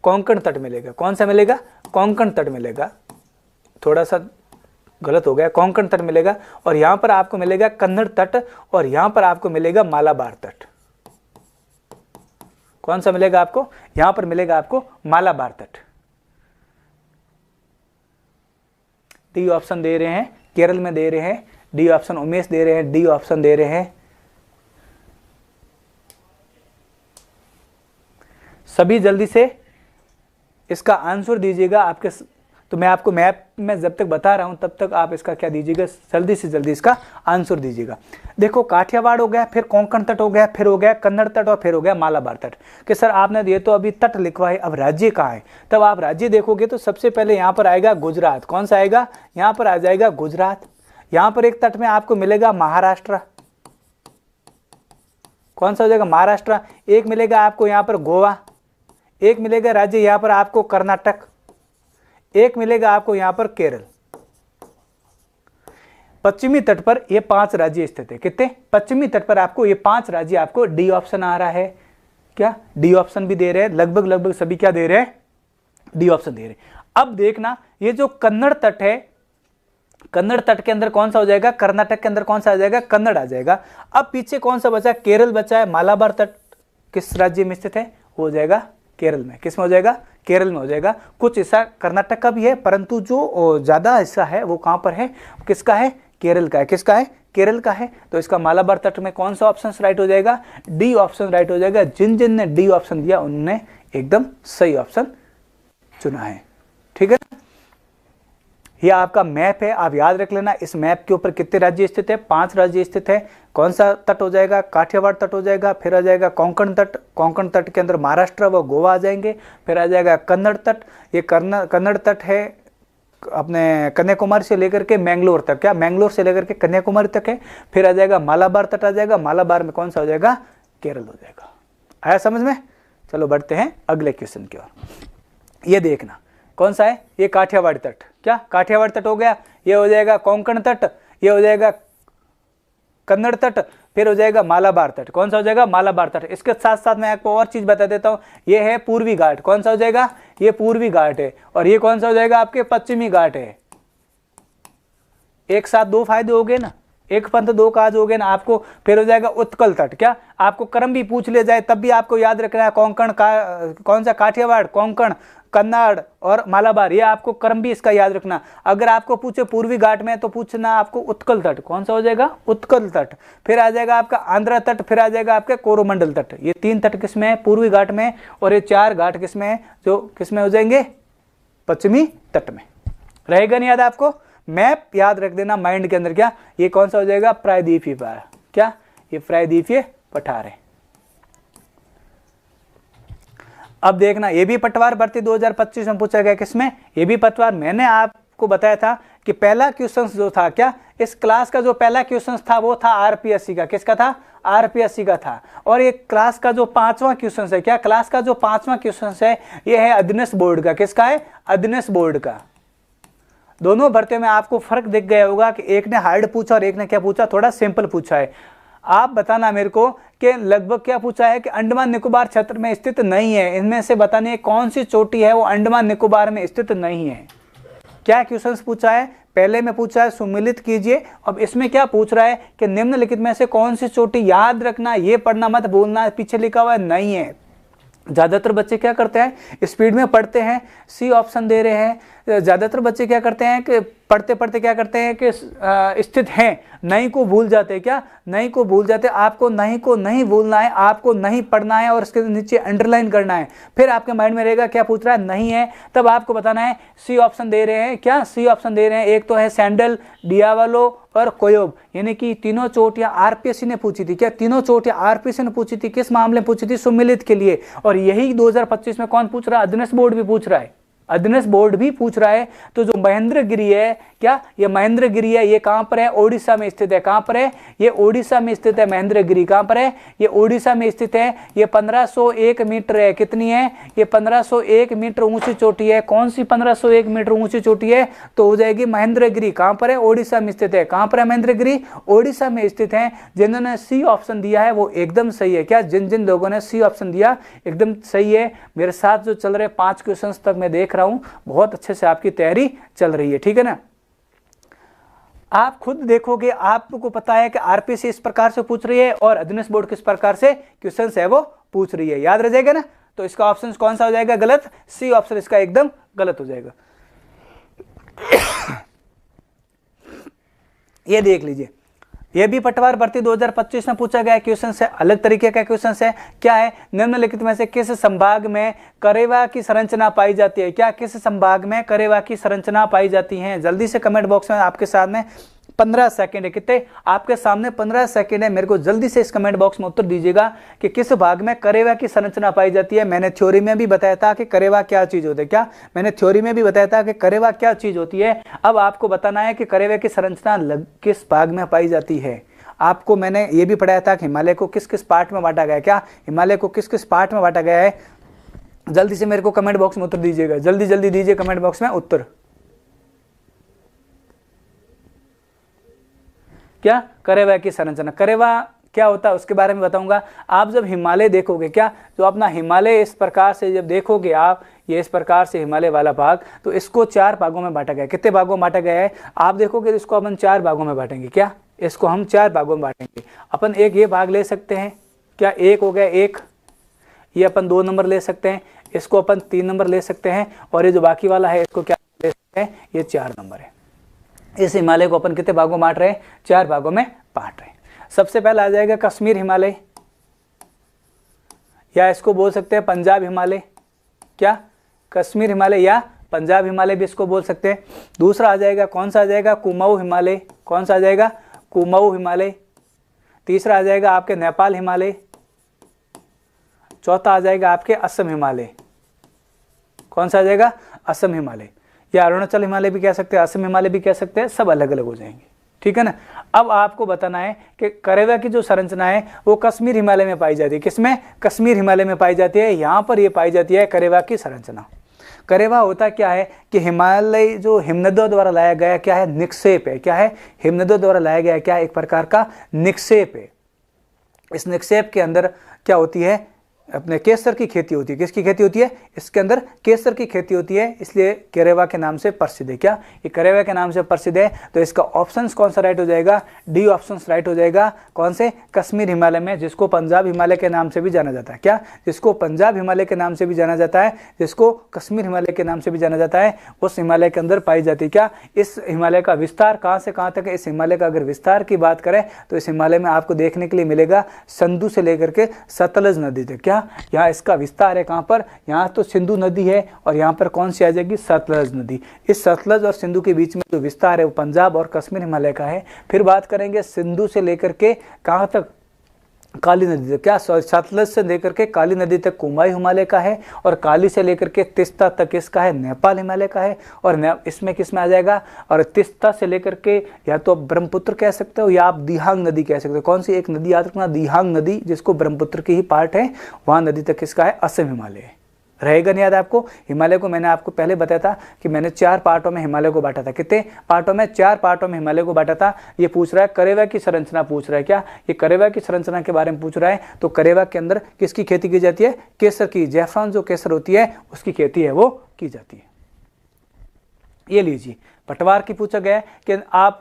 कोंकण तट मिलेगा। कौन सा मिलेगा, कोंकण तट मिलेगा, थोड़ा सा गलत हो गया, कोंकण तट मिलेगा। और यहां पर आपको मिलेगा कन्नड़ तट और यहां पर आपको मिलेगा मालाबार तट। कौन सा मिलेगा आपको, यहां पर मिलेगा आपको मालाबार तट। डी ऑप्शन दे रहे हैं, केरल में दे रहे हैं, डी ऑप्शन उमेश दे रहे हैं, डी ऑप्शन दे रहे हैं। सभी जल्दी से इसका आंसर दीजिएगा। आपके तो मैं आपको मैप में जब तक बता रहा हूं तब तक आप इसका क्या दीजिएगा, जल्दी से जल्दी इसका आंसर दीजिएगा। देखो काठियावाड़ हो गया, फिर कोंकण तट हो गया, फिर हो गया कन्नड़ तट और फिर हो गया मालाबार तट। कि सर आपने ये तो अभी तट लिखवा है, अब राज्य कहाँ है। तब आप राज्य देखोगे तो सबसे पहले यहाँ पर आएगा गुजरात। कौन सा आएगा, यहाँ पर आ जाएगा गुजरात। यहाँ पर एक तट में आपको मिलेगा महाराष्ट्र। कौन सा हो जाएगा, महाराष्ट्र। एक मिलेगा आपको यहाँ पर गोवा, एक मिलेगा राज्य यहाँ पर आपको कर्नाटक, एक मिलेगा आपको यहां पर केरल। पश्चिमी तट पर ये 5 राज्य स्थित है। कितने, पश्चिमी तट पर आपको ये 5 राज्य, आपको डी ऑप्शन आ रहा है, क्या, डी ऑप्शन भी दे रहे हैं, लगभग लगभग सभी क्या दे रहे हैं, डी ऑप्शन दे रहे हैं। अब देखना ये जो कन्नड़ तट है, कन्नड़ तट के अंदर कौन सा हो जाएगा, कर्नाटक के अंदर कौन सा आ जाएगा, कन्नड़ आ जाएगा। अब पीछे कौन सा बचा, केरल बचा है। मालाबार तट किस राज्य में स्थित है, हो जाएगा केरल में। किस में हो जाएगा, केरल में हो जाएगा। कुछ हिस्सा कर्नाटक का भी है परंतु जो ज्यादा हिस्सा है वो कहां पर है, किसका है, केरल का है। किसका है, केरल का है। तो इसका मालाबार तट में कौन सा ऑप्शन राइट हो जाएगा, डी ऑप्शन राइट हो जाएगा। जिन जिन ने डी ऑप्शन दिया उन्होंने एकदम सही ऑप्शन चुना है। ठीक है, ये आपका मैप है, आप याद रख लेना। इस मैप के ऊपर कितने राज्य स्थित है, 5 राज्य स्थित है। कौन सा तट हो जाएगा, काठियावाड़ तट हो जाएगा। फिर आ जाएगा कोंकण तट, कोंकण तट के अंदर महाराष्ट्र व गोवा आ जाएंगे। फिर आ जाएगा कन्नड़ तट, ये कन्नड़ तट है अपने कन्याकुमारी से लेकर के मैंगलोर तक, क्या, मैंगलोर से लेकर के कन्याकुमारी तक है। फिर आ जाएगा मालाबार तट आ जाएगा, मालाबार में कौन सा हो जाएगा, केरल हो जाएगा। आया समझ में। चलो बढ़ते हैं अगले क्वेश्चन की ओर। ये देखना कौन सा है, ये काठियावाड़ तट, क्या, काठियावाड़ तट हो गया। ये हो जाएगा कोंकण तट, ये हो जाएगा कन्नड़ तट, फिर हो जाएगा मालाबार तट। कौन सा हो जाएगा, मालाबार तट। इसके साथ साथ मैं आपको और चीज बता देता हूं, ये है पूर्वी घाट। कौन सा हो जाएगा, ये पूर्वी घाट है। और ये कौन सा हो जाएगा, आपके पश्चिमी घाट है। एक साथ 2 फायदे हो गए ना, एक पंथ दो काज हो गए ना आपको। फिर हो जाएगा उत्कल तट। क्या आपको क्रम भी पूछ लिया जाए तब भी आपको याद रखना है कोंकण का, कौन सा, काठियावाड़, कोंकण, कन्नाड़ और मालाबार, ये आपको क्रम भी इसका याद रखना। अगर आपको पूछे पूर्वी घाट में तो पूछना आपको उत्कल तट, कौन सा हो जाएगा, उत्कल तट। फिर आ जाएगा आपका आंध्रा तट, फिर आ जाएगा आपका कोरोमंडल तट। ये 3 तट किसमें है, पूर्वी घाट में, और ये 4 घाट किसमें है, जो किसमें हो जाएंगे, पश्चिमी तट में। रहेगा नहीं याद आपको, मैप याद रख देना माइंड के अंदर। क्या ये कौन सा हो जाएगा, प्रायद्वीपीय पठार। क्या ये प्रायद्वीपीय पठार है। अब देखना ये भी पटवार भर्ती 2025 में पूछा गया, किसमें, ये भी पटवार। मैंने आपको बताया था कि पहला क्वेश्चन जो था, क्या इस क्लास का जो पहला क्वेश्चन था वो था आरपीएससी का। किसका था, आरपीएससी का था। और ये क्लास का जो 5वां क्वेश्चन है, क्या क्लास का जो 5वां क्वेश्चन है ये है अधीनस्थ बोर्ड का। किसका है, अधीनस्थ बोर्ड का। दोनों भर्तियों में आपको फर्क दिख गया होगा कि एक ने हार्ड पूछा और एक ने क्या पूछा, थोड़ा सिंपल पूछा है। आप बताना मेरे को कि लगभग क्या पूछा है कि अंडमान निकोबार क्षेत्र में स्थित नहीं है। इनमें से बताने कौन सी चोटी है वो अंडमान निकोबार में स्थित नहीं है। क्या क्वेश्चंस पूछा है, पहले में पूछा है सुमिलित कीजिए। अब इसमें क्या पूछ रहा है कि निम्नलिखित में से कौन सी चोटी, याद रखना, ये पढ़ना मत भूलना, पीछे लिखा हुआ नहीं है। ज्यादातर बच्चे क्या करते हैं, स्पीड में पढ़ते हैं, सी ऑप्शन दे रहे हैं। ज्यादातर बच्चे क्या करते हैं कि पढ़ते पढ़ते क्या करते हैं कि स्थित हैं, नहीं को भूल जाते हैं। क्या नहीं को भूल जाते। आपको नहीं को नहीं भूलना है, आपको नहीं पढ़ना है और इसके नीचे अंडरलाइन करना है। फिर आपके माइंड में रहेगा क्या पूछ रहा है, नहीं है, तब आपको बताना है सी ऑप्शन दे रहे हैं। क्या सी ऑप्शन दे रहे हैं, एक तो है सैंडल, डियावालो और कोयोब, यानी कि तीनों चोटियां आरपीएससी ने पूछी थी। क्या तीनों चोटियां आरपीएससी ने पूछी थी, किस मामले में पूछी थी, सुमिलित के लिए। और यही 2025 में कौन पूछ रहा है, अधीनस्थ बोर्ड भी पूछ रहा है। अधीनस्थ बोर्ड भी पूछ रहा है। तो जो महेंद्रगिरी है, क्या ये महेंद्रगिरी है, ये कहां पर है, ओडिशा में स्थित है। कहां पर है, ये ओडिशा में स्थित है। महेंद्रगिरी कहां पर है, ये ओडिशा में स्थित है। ये 1501 मीटर है। कितनी है, ये 1501 मीटर ऊंची चोटी है। कौन सी 1501 मीटर ऊंची चोटी है, तो हो जाएगी महेंद्रगिरी। कहां पर है, ओडिशा में स्थित है। कहां पर है महेंद्रगिरी, ओडिशा में स्थित है। जिन्होंने सी ऑप्शन दिया है वो एकदम सही है। क्या जिन जिन लोगों ने सी ऑप्शन दिया एकदम सही है। मेरे साथ जो चल रहे 5 क्वेश्चन तक मैं देख रहा हूं, बहुत अच्छे से आपकी तैयारी चल रही है, ठीक है ना। आप खुद देखोगे, आपको पता है कि आरपीएससी इस प्रकार से पूछ रही है और अधीनस्थ बोर्ड किस प्रकार से क्वेश्चंस है वो पूछ रही है। याद रह जाएगा ना। तो इसका ऑप्शन कौन सा हो जाएगा, गलत, सी ऑप्शन इसका एकदम गलत हो जाएगा। ये देख लीजिए, ये भी पटवार भर्ती 2025 में पूछा गया क्वेश्चन है, अलग तरीके का क्वेश्चन है। क्या है, निम्नलिखित में से किस संभाग में करेवा की संरचना पाई जाती है। क्या किस संभाग में करेवा की संरचना पाई जाती है। जल्दी से कमेंट बॉक्स में, आपके सामने 15 सेकंड है। कितने, आपके सामने 15 सेकंड है। मेरे को जल्दी से इस कमेंट बॉक्स में उत्तर दीजिएगा कि किस भाग में करेवा की संरचना पाई जाती है। मैंने थ्योरी में भी बताया था कि करेवा क्या चीज होती है। क्या मैंने थ्योरी में भी बताया था कि करेवा क्या चीज होती है। अब आपको बताना है कि करेवा की संरचना किस भाग में पाई जाती है। आपको मैंने ये भी पढ़ाया था कि हिमालय को किस किस पार्ट में बांटा गया है। क्या हिमालय को किस किस पार्ट में बांटा गया है। जल्दी से मेरे को कमेंट बॉक्स में उत्तर दीजिएगा, जल्दी जल्दी दीजिए कमेंट बॉक्स में उत्तर। क्या करेवा की संरचना, करेवा क्या होता है उसके बारे में बताऊंगा। आप जब हिमालय देखोगे, क्या जो अपना हिमालय इस प्रकार से जब देखोगे आप, ये इस प्रकार से हिमालय वाला भाग, तो इसको 4 भागों में बांटा गया है। कितने भागों में बांटा गया है, आप देखोगे इसको अपन 4 भागों में बांटेंगे। क्या इसको हम 4 भागों में बांटेंगे। अपन एक ये भाग ले सकते हैं, क्या एक हो गया एक, ये अपन 2 नंबर ले सकते हैं, इसको अपन 3 नंबर ले सकते हैं, और ये जो बाकी वाला है इसको क्या ले सकते हैं, ये 4 नंबर है। इस हिमालय को अपन कितने भागों में बांट रहे हैं, 4 भागों में बांट रहे हैं। सबसे पहला आ जाएगा कश्मीर हिमालय, या इसको बोल सकते हैं पंजाब हिमालय। क्या कश्मीर हिमालय या पंजाब हिमालय भी इसको बोल सकते हैं। दूसरा आ जाएगा, कौन सा आ जाएगा, कुमाऊं हिमालय। कौन सा आ जाएगा, कुमाऊं हिमालय। तीसरा आ जाएगा आपके नेपाल हिमालय। चौथा आ जाएगा आपके असम हिमालय। कौन सा आ जाएगा, असम हिमालय, या अरुणाचल हिमालय भी कह सकते हैं, असम हिमालय भी कह सकते हैं, सब अलग अलग हो जाएंगे, ठीक है ना। अब आपको बताना है कि करेवा की जो संरचना है वो कश्मीर हिमालय में पाई जाती है। किसमें, कश्मीर हिमालय में पाई जाती है। यहाँ पर ये पाई जाती है करेवा की संरचना। करेवा होता क्या है कि हिमालय जो हिमनदों द्वारा लाया गया क्या है, निक्षेप है। क्या है, हिमनदों द्वारा लाया गया क्या है, एक प्रकार का निक्षेप है। इस निक्षेप के अंदर क्या होती है, अपने केसर की खेती होती है। किसकी खेती होती है? इसके अंदर केसर की खेती होती है, इसलिए करेवा के नाम से प्रसिद्ध है। क्या ये करेवा के नाम से प्रसिद्ध है? तो इसका ऑप्शन कौन सा राइट हो जाएगा? डी ऑप्शन राइट हो जाएगा। कौन से? कश्मीर हिमालय में, जिसको पंजाब हिमालय के नाम से भी जाना जाता है। क्या? जिसको पंजाब हिमालय के नाम से भी जाना जाता है, जिसको कश्मीर हिमालय के नाम से भी जाना जाता है, उस हिमालय के अंदर पाई जाती है। क्या? इस हिमालय का विस्तार कहाँ से कहाँ तक है? इस हिमालय का अगर विस्तार की बात करें तो इस हिमालय में आपको देखने के लिए मिलेगा सिंधु से लेकर के सतलज नदी तक। क्या? यहाँ इसका विस्तार है कहाँ पर? यहाँ तो सिंधु नदी है और यहाँ पर कौन सी आ जाएगी? सतलज नदी। इस सतलज और सिंधु के बीच में जो विस्तार है वो पंजाब और कश्मीर हिमालय का है। फिर बात करेंगे सिंधु से लेकर के कहाँ तक? काली नदी तक। क्या? सतलज से लेकर के काली नदी तक कुमायूं हिमालय का है और काली से लेकर के तिस्ता तक इसका है नेपाल हिमालय का है। और इसमें किस में आ जाएगा? और तिस्ता से लेकर के या तो आप ब्रह्मपुत्र कह सकते हो या आप दिहांग नदी कह सकते हो। कौन सी एक नदी याद रखना? दिहांग नदी, जिसको ब्रह्मपुत्र की ही पार्ट है, वहां नदी तक किसका है? असम हिमालय है। रहेगा नहीं याद आपको? हिमालय को मैंने आपको पहले बताया था कि मैंने 4 पार्टों में हिमालय को बांटा था। कितने पार्टों में? 4 पार्टों में हिमालय को बांटा था। ये पूछ रहा है करेवा की संरचना पूछ रहा है। क्या? ये करेवा की संरचना के बारे में पूछ रहा है। तो करेवा के अंदर किसकी खेती की जाती है? केसर की। जैफरान जो केसर होती है उसकी खेती है वो की जाती है। ये लीजिए, पटवार की पूछा गया है कि आप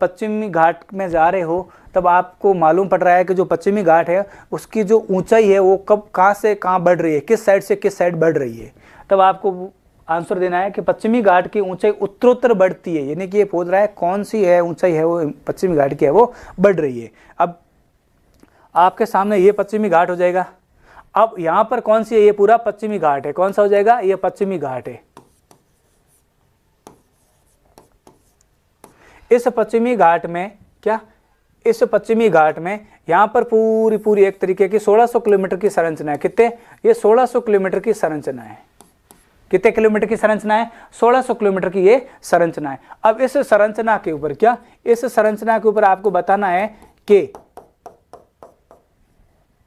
पश्चिमी घाट में जा रहे हो, तब आपको मालूम पड़ रहा है कि जो पश्चिमी घाट है उसकी जो ऊंचाई है वो कब कहाँ से कहाँ बढ़ रही है, किस साइड से किस साइड बढ़ रही है। तब आपको आंसर देना है कि पश्चिमी घाट की ऊंचाई उत्तरोत्तर बढ़ती है, यानी कि ये पूछ रहा है कौन सी है ऊंचाई है वो पश्चिमी घाट की है वो बढ़ रही है। अब आपके सामने ये पश्चिमी घाट हो जाएगा। अब यहाँ पर कौन सी है? ये पूरा पश्चिमी घाट है। कौन सा हो जाएगा? ये पश्चिमी घाट है। इस पश्चिमी घाट में क्या? इस पश्चिमी घाट में यहाँ पर पूरी एक तरीके की 1600 किलोमीटर की संरचना है। कितने? ये 1600 किलोमीटर की संरचना है। कितने किलोमीटर की संरचना है? 1600 किलोमीटर की ये संरचना है। अब इस संरचना के ऊपर क्या? इस संरचना के ऊपर आपको बताना है कि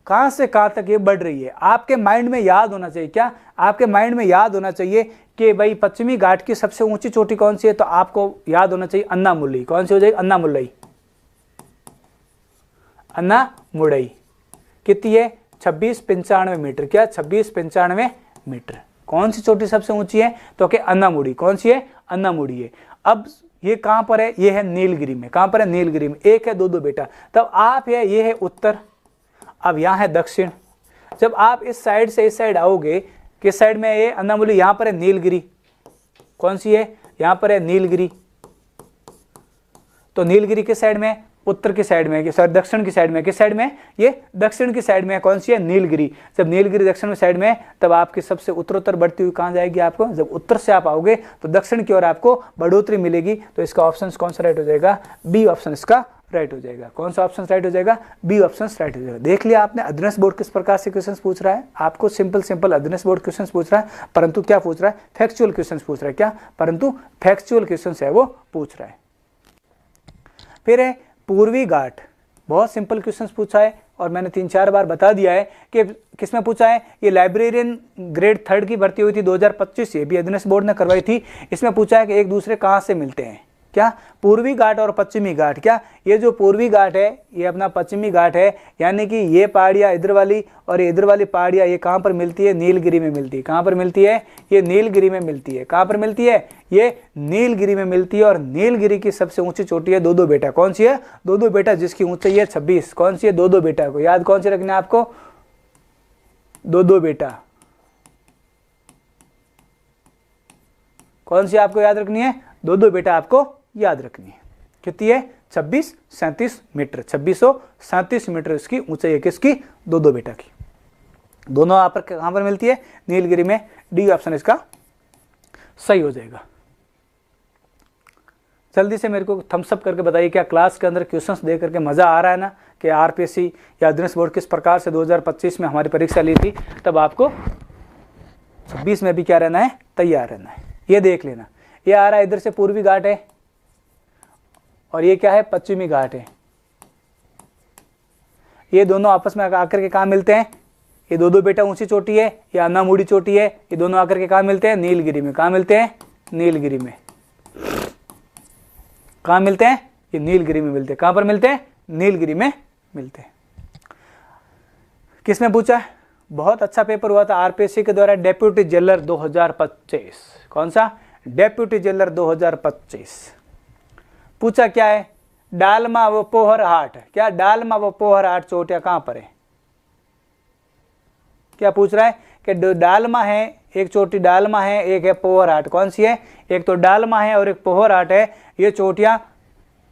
कहां से कहां तक ये बढ़ रही है। आपके माइंड में याद होना चाहिए। क्या? आपके माइंड में याद होना चाहिए कि भाई पश्चिमी घाट की सबसे ऊंची चोटी कौन सी है? तो आपको याद होना चाहिए अन्नामुलई। कौन सी हो जाएगी? अन्नामुलई। अन्नामुलई कितनी है? 2695 मीटर। क्या? 2695 मीटर। कौन सी चोटी सबसे ऊंची है? तो कि अन्नामुड़ी। कौन सी है? अन्नामुड़ी है। अब ये कहां पर है? ये है नीलगिरी में। कहां पर है? नीलगिरी में। एक है दो बेटा। तब आप है, ये है उत्तर, अब यहां है दक्षिण। जब आप इस साइड से इस साइड आओगे, किस साइड में ये अन्नामुली? यहां पर है नीलगिरी। कौन सी है? यहां पर है नीलगिरी। तो नीलगिरी किस साइड में? उत्तर की साइड में, सॉरी दक्षिण की साइड में। किस साइड में? ये दक्षिण की साइड में। कौन सी है? नीलगिरी। जब नीलगिरी दक्षिण में साइड में, तब आपकी सबसे उत्तरोत्तर बढ़ती हुई कहां जाएगी? आपको जब उत्तर से आप आओगे तो दक्षिण की ओर आपको बढ़ोतरी मिलेगी। तो इसका ऑप्शन कौन सा राइट हो जाएगा? बी ऑप्शन इसका राइट हो जाएगा। कौन सा ऑप्शन राइट हो जाएगा? बी ऑप्शन राइट हो जाएगा। देख लिया आपने अध्ययन बोर्ड किस प्रकार से क्वेश्चंस पूछ रहा है। आपको सिंपल अध्ययन बोर्ड क्वेश्चंस पूछ रहा है, परंतु क्या पूछ रहा है? फैक्चुअल क्वेश्चंस पूछ रहा है। क्या? परंतु फैक्चुअल क्वेश्चंस है वो पूछ रहा है। फिर है पूर्वी घाट। बहुत सिंपल क्वेश्चंस पूछा है और मैंने 3-4 बार बता दिया है कि किसमें पूछा है। ये लाइब्रेरियन ग्रेड 3 की भर्ती हुई थी 2025, ये भी अध्ययन बोर्ड ने करवाई थी। इसमें पूछा है कि एक दूसरे कहाँ से मिलते हैं। क्या? पूर्वी घाट और पश्चिमी घाट। क्या? ये जो पूर्वी घाट है ये अपना पश्चिमी घाट है, यानी कि ये पहाड़ियाँ इधर वाली और ये इधर वाली पहाड़ियाँ ये कहाँ पर मिलती है? नीलगिरी में मिलती है। कहाँ पर मिलती है? ये नीलगिरी में मिलती है। कहाँ पर मिलती है? ये नीलगिरी में मिलती है। और नीलगिरी की सबसे ऊंची चोटी है दो बेटा। कौन सी है? दो बेटा, जिसकी ऊंचाई है 26। कौन सी है? दो बेटा। को याद कौन सी रखनी है आपको? दो बेटा। कौन सी आपको याद रखनी है? दो बेटा आपको याद रखनी है। कितनी है? 2637 मीटर। 2637 मीटर इसकी ऊंचाई है। किसकी? दो बेटा की। दोनों यहाँ पर कहां पर मिलती है? नीलगिरी में। डी ऑप्शन इसका सही हो जाएगा। जल्दी से मेरे को थम्स अप करके बताइए, क्या क्लास के अंदर क्वेश्चंस दे करके मजा आ रहा है ना? कि आरपीएससी या अध्ययन बोर्ड किस प्रकार से 2025 में हमारी परीक्षा ली थी, तब आपको 26 में भी क्या रहना है? तैयार रहना है। ये देख लेना, ये आ रहा है इधर से पूर्वी घाट है और ये क्या है? पश्चिमी घाट है। ये दोनों आपस में आकर के कहाँ मिलते हैं? ये दो बेटा ऊंची चोटी है, ये अन्नामुड़ी चोटी है। ये दोनों आकर के कहाँ मिलते हैं? नीलगिरी में। कहाँ मिलते हैं? नीलगिरी में। कहाँ मिलते हैं? ये नीलगिरी में मिलते हैं। कहाँ पर मिलते हैं? नीलगिरी में मिलते हैं। किसमें पूछा है? बहुत अच्छा पेपर हुआ था आरपीएससी के द्वारा, डेप्यूटी जेलर 2025। कौन सा? Deputy jailer 2025। पूछा क्या है? डालमा व पोहर हाट। क्या डालमा व पोहर हाट चोटियां कहां पर है? क्या पूछ रहा है कि डालमा है, एक चोटी डालमा है, एक है पोहर हाट। कौन सी है? एक तो डालमा है और एक पोहर हाट है। ये चोटियां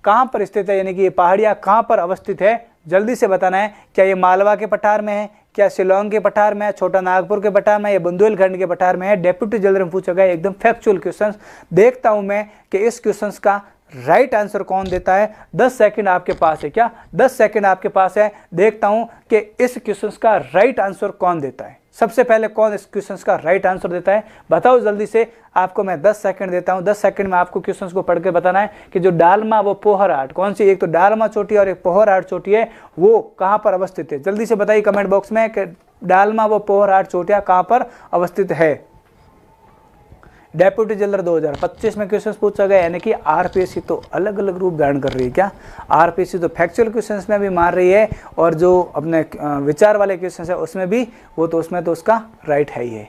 कहां पर स्थित है, यानी कि ये पहाड़ियां कहां पर अवस्थित है? जल्दी से बताना है। क्या ये मालवा के पठार में है, क्या शिलोंग के पठार में है, छोटा नागपुर के पठार में है, या बुंदेलखंड के पठार में है? डेप्यूटी जेलर में पूछा गया एकदम फैक्चुअल क्वेश्चन। देखता हूं मैं कि इस क्वेश्चन का राइट आंसर कौन देता है। 10 सेकंड आपके पास है। क्या 10 सेकंड आपके पास है? देखता हूं कि इस क्वेश्चन का राइट आंसर कौन देता है। सबसे पहले कौन इस क्वेश्चन का राइट आंसर देता है, बताओ जल्दी से। आपको मैं 10 सेकंड देता हूं। 10 सेकंड में आपको क्वेश्चन को पढ़ के बताना है कि जो डालमा वो पोहर हाट, कौन सी? एक तो डालमा चोटी और एक पोहर हाट चोटी है, वो कहां पर अवस्थित है? जल्दी से बताइए कमेंट बॉक्स में कि डालमा व पोहर हाट चोटियां कहां पर अवस्थित है। डेप्यूटी जेलर 2025 में क्वेश्चन पूछा गया, यानी कि आरपीएससी तो अलग अलग रूप धारण कर रही है। क्या आरपीएससी तो फैक्चुअल क्वेश्चंस में भी मार रही है, और जो अपने विचार वाले क्वेश्चंस है उसमें भी, वो तो उसमें तो उसका राइट है ही है।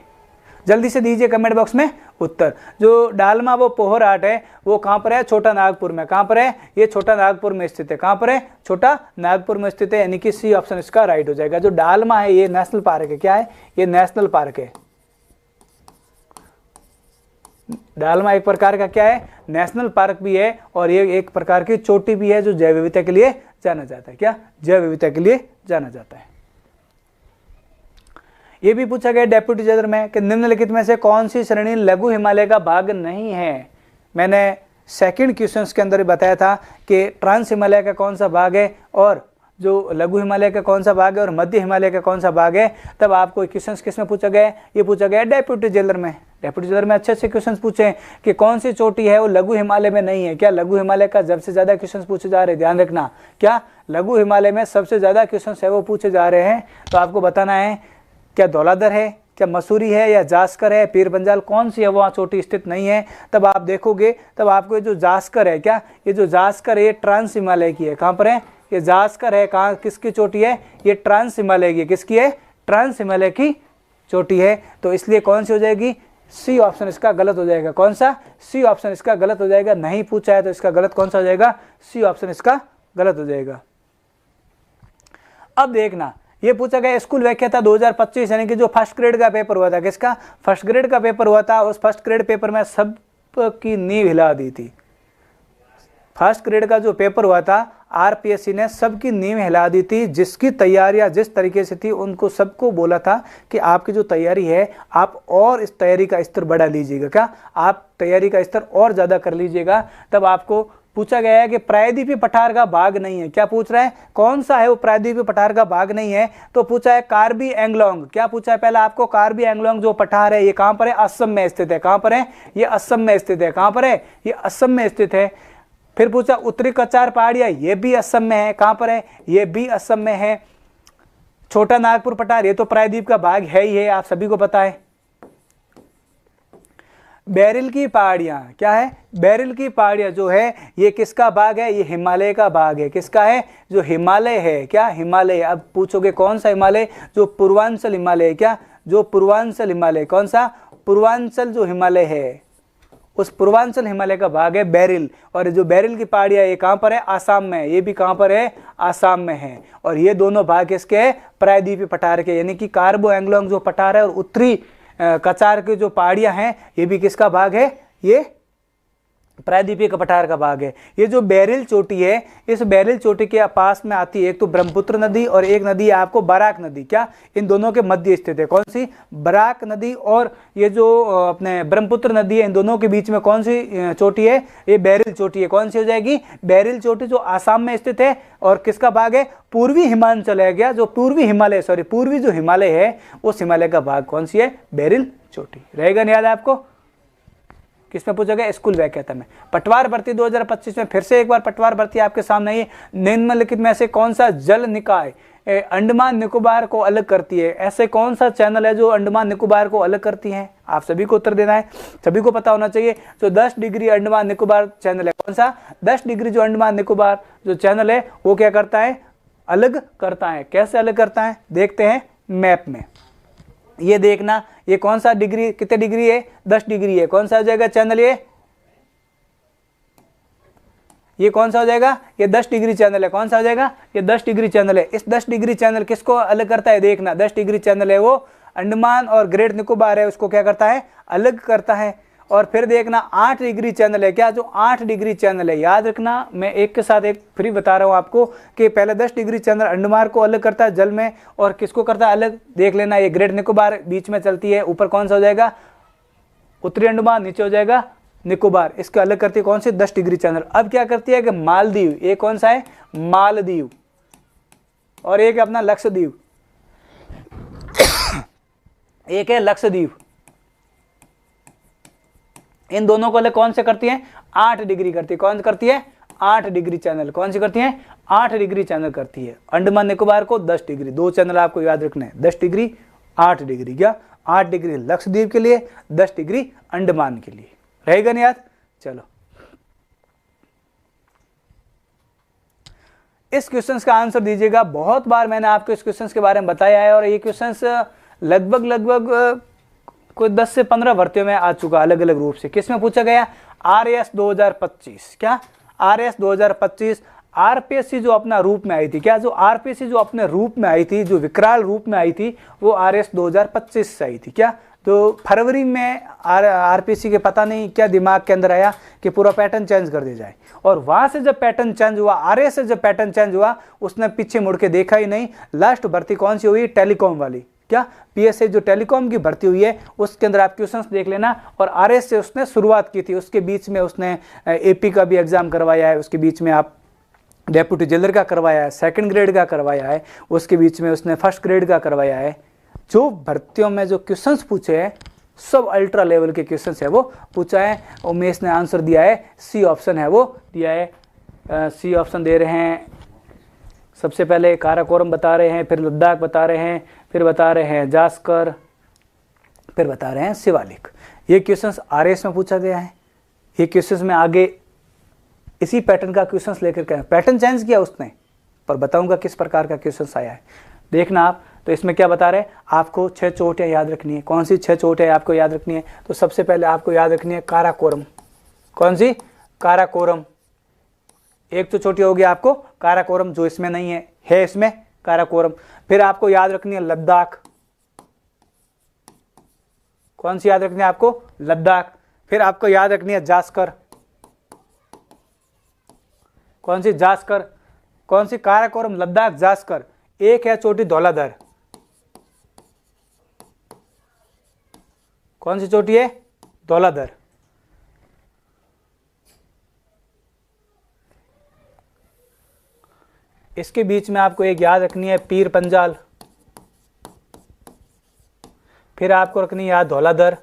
जल्दी से दीजिए कमेंट बॉक्स में उत्तर। जो डालमा वो पोहर हाट है वो कहाँ पर है? छोटा नागपुर में। कहाँ पर है? ये छोटा नागपुर में स्थित है। कहाँ पर है? छोटा नागपुर में स्थित है, यानी कि सी ऑप्शन इसका राइट हो जाएगा। जो डालमा है ये नेशनल पार्क है। क्या है? ये नेशनल पार्क है। डालमा एक प्रकार का क्या है? नेशनल पार्क भी है, और ये एक प्रकार की चोटी भी है जो जैव विविधता के लिए जाना जाता है। क्या? जैव विविधता के लिए जाना जाता है। ये भी पूछा गया डेप्यूटी जेलर में कि निम्नलिखित में से कौन सी श्रेणी लघु हिमालय का भाग नहीं है। मैंने सेकंड क्वेश्चन के अंदर बताया था कि ट्रांस हिमालय का कौन सा भाग है, और जो लघु हिमालय का कौन सा भाग है, और मध्य हिमालय का कौन सा भाग है। तब आपको क्वेश्चन किस में पूछा गया? ये पूछा गया डेप्यूटी जेलर में। डेप्यूटी जेलर में अच्छे अच्छे क्वेश्चन पूछे कि कौन सी चोटी है वो लघु हिमालय में नहीं है। क्या लघु हिमालय का सबसे ज्यादा क्वेश्चन पूछे जा रहे हैं? ध्यान रखना, क्या लघु हिमालय में सबसे ज्यादा क्वेश्चन है वो पूछे जा रहे हैं। तो आपको बताना है क्या धौलाधर है, क्या मसूरी है, या जास्कर है, पीर पंजाल, कौन सी है वहाँ चोटी स्थित नहीं है। तब आप देखोगे, तब आपको ये जो जास्कर है, क्या ये जो जास्कर है ये ट्रांस हिमालय की है। कहाँ पर है? ये जास्कर है, कहाँ किसकी चोटी है? ये ट्रांस हिमालय की। किसकी है? ट्रांस हिमालय की चोटी है। तो इसलिए कौन सी हो जाएगी? सी ऑप्शन इसका गलत हो जाएगा। कौन सा? सी ऑप्शन इसका गलत हो जाएगा। नहीं पूछा है तो इसका गलत कौन सा हो जाएगा? सी ऑप्शन इसका गलत हो जाएगा। अब देखना, ये पूछा गया स्कूल व्याख्याता 2025, यानी कि जो फर्स्ट ग्रेड का पेपर हुआ था। किसका? फर्स्ट ग्रेड का पेपर हुआ था। उस फर्स्ट ग्रेड पेपर में सब की नींव हिला दी थी। फर्स्ट ग्रेड का जो पेपर हुआ था आरपीएससी ने सबकी नींव हिला दी थी। जिसकी तैयारियां जिस तरीके से थी उनको सबको बोला था कि आपकी जो तैयारी है आप और इस तैयारी का स्तर बढ़ा लीजिएगा। क्या आप तैयारी का स्तर और ज़्यादा कर लीजिएगा। तब आपको पूछा गया है कि प्रायद्वीपीय पठार का भाग नहीं है। क्या पूछ रहा है? कौन सा है वो प्रायद्वीपीय पठार का भाग नहीं है? तो पूछा है कार्बी एंगलोंग। क्या पूछा है पहला आपको? कार्बी एंगलोंग जो पठार है ये कहाँ पर है? असम में स्थित है। कहाँ पर है? ये असम में स्थित है। कहाँ पर है? ये असम में स्थित है। फिर पूछा उत्तरी कचार पहाड़ियां, ये भी असम में है। कहां पर है? ये भी असम में है। छोटा नागपुर पठार ये तो प्रायद्वीप का भाग है ही है, आप सभी को पता है। बेरिल की पहाड़ियां, क्या है? बेरिल की पहाड़ियां जो है ये किसका भाग है? ये हिमालय का भाग है। किसका है? जो हिमालय है। क्या? हिमालय। अब पूछोगे कौन सा हिमालय? जो पूर्वांचल हिमालय है। क्या? जो पूर्वांचल हिमालय। कौन सा? पूर्वांचल जो हिमालय है उस पूर्वांचल हिमालय का भाग है बेरिल। और जो बेरिल की पहाड़ियां ये कहाँ पर है? आसाम में। ये भी कहाँ पर है? आसाम में है। और ये दोनों भाग किसके हैं? प्रायद्वीपीय पठार के, यानी कि कार्बो एंगलोंग जो पठार है और उत्तरी कचार की जो पहाड़ियां हैं ये भी किसका भाग है? ये प्रायद्वीपीय पठार का भाग है। ये जो बेरिल चोटी है, इस बेरिल चोटी के पास में आती है एक तो ब्रह्मपुत्र नदी और एक नदी है आपको बराक नदी। क्या? इन दोनों के मध्य स्थित है। कौन सी? बराक नदी और ये जो अपने ब्रह्मपुत्र नदी है, इन दोनों के बीच में कौन सी चोटी है? ये बेरिल चोटी है। कौन सी हो जाएगी? बेरिल चोटी जो आसाम में स्थित है। और किसका भाग है? पूर्वी हिमांचल है। क्या? जो पूर्वी हिमालय, सॉरी पूर्वी जो हिमालय है उस हिमालय का भाग कौन सी है? बेरिल चोटी। रहेगा याद है आपको? किसमें पूछा गया? स्कूल व्याख्याता में। पटवार भर्ती 2025 में फिर से एक बार पटवार भर्ती आपके सामने आई। निम्नलिखित में से कौन सा जल निकाय अंडमान निकोबार को अलग करती है? ऐसे कौन सा चैनल है जो अंडमान निकोबार को अलग करती है? आप सभी को उत्तर देना है, सभी को पता होना चाहिए। जो 10 डिग्री अंडमान निकोबार चैनल है, कौन सा? 10 डिग्री जो अंडमान निकोबार जो चैनल है वो क्या करता है? अलग करता है। कैसे अलग करता है? देखते हैं मैप में। ये देखना, ये कौन सा डिग्री, कितने डिग्री है, 10 डिग्री है। कौन सा हो जाएगा चैनल, ये कौन सा हो जाएगा, ये 10 डिग्री चैनल है। कौन सा हो जाएगा, ये 10 डिग्री चैनल है। इस 10 डिग्री चैनल किसको अलग करता है, देखना 10 डिग्री चैनल है वो अंडमान और ग्रेट निकोबार है, उसको क्या करता है, अलग करता है। और फिर देखना 8 डिग्री चैनल है, क्या, जो 8 डिग्री चैनल है, याद रखना मैं एक के साथ एक फ्री बता रहा हूँ आपको कि पहले 10 डिग्री चैनल अंडमान को अलग करता है जल में, और किसको करता है अलग, देख लेना, ये ग्रेट निकोबार बीच में चलती है, ऊपर कौन सा हो जाएगा, उत्तरी अंडमान, नीचे हो जाएगा निकोबार, इसके अलग करती है कौन सी, 10 डिग्री चैनल। अब क्या करती है कि मालदीव, ये कौन सा है, मालदीव, और एक अपना लक्षद्वीप, एक है लक्षद्वीप, इन दोनों को अलग कौन से करती है, 8 डिग्री करती है। कौन करती है, 8 डिग्री चैनल। कौन सी करती है, 8 डिग्री चैनल करती है। अंडमान निकोबार को 10 डिग्री, दो चैनल आपको याद रखना है, 10 डिग्री 8 डिग्री, क्या 8 डिग्री लक्षद्वीप के लिए, 10 डिग्री अंडमान के लिए, रहेगा नहीं याद। चलो इस क्वेश्चन का आंसर दीजिएगा। बहुत बार मैंने आपको इस क्वेश्चन के बारे में बताया है, और ये क्वेश्चन लगभग कोई 10 से 15 भर्तियों में आ चुका अलग अलग रूप से। किसमें पूछा गया, RAS 2025, क्या RAS 2025, आरपीएससी जो अपना रूप में आई थी, क्या, जो आरपीएससी जो अपने रूप में आई थी, जो विकराल रूप में आई थी, वो RAS 2025 से आई थी। क्या, तो फरवरी में आरपीएससी के पता नहीं क्या दिमाग के अंदर आया कि पूरा पैटर्न चेंज कर दिया जाए, और वहां से जब पैटर्न चेंज हुआ, RAS से जब पैटर्न चेंज हुआ, उसने पीछे मुड़ के देखा ही नहीं। लास्ट भर्ती कौन सी हुई, टेलीकॉम वाली, क्या PSA जो टेलीकॉम की भर्ती हुई है, उसके अंदर आप क्वेश्चंस देख लेना। और RAS से उसने शुरुआत की थी, उसके बीच में उसने AP का भी एग्जाम करवाया है, उसके बीच में आप डेप्यूटी जेलर का करवाया है, 2nd ग्रेड का करवाया है, उसके बीच में उसने 1st ग्रेड का करवाया है। जो भर्तियों में जो क्वेश्चंस पूछे हैं सब अल्ट्रा लेवल के क्वेश्चंस है वो पूछा है। उमेश ने आंसर दिया है, सी ऑप्शन है वो दिया है। सी ऑप्शन दे रहे हैं, सबसे पहले काराकोरम बता रहे हैं, फिर लद्दाख बता रहे हैं, फिर बता रहे हैं जास्कर, फिर बता रहे हैं शिवालिक। ये क्वेश्चंस RAS में पूछा गया है। ये क्वेश्चंस में आगे इसी पैटर्न का क्वेश्चंस लेकर के, पैटर्न चेंज किया उसने, पर बताऊंगा किस प्रकार का क्वेश्चंस आया है, देखना आप। तो इसमें क्या बता रहे हैं, आपको 6 चोटियां याद रखनी है। कौन सी 6 चोटियां आपको याद रखनी है, तो सबसे पहले आपको याद रखनी है काराकोरम। कौन सी, काराकोरम, एक तो चोटी होगी आपको काराकोरम, जो इसमें नहीं है इसमें काराकोरम। फिर आपको याद रखनी है लद्दाख, कौन सी याद रखनी है आपको, लद्दाख। फिर आपको याद रखनी है जास्कर, कौन सी, जास्कर। कौन सी, काराकोरम, लद्दाख, जास्कर। एक है चोटी धौलाधर, कौन सी चोटी है, धौलाधर। इसके बीच में आपको एक याद रखनी है पीर पंजाल, फिर आपको रखनी है याद धौलाधर,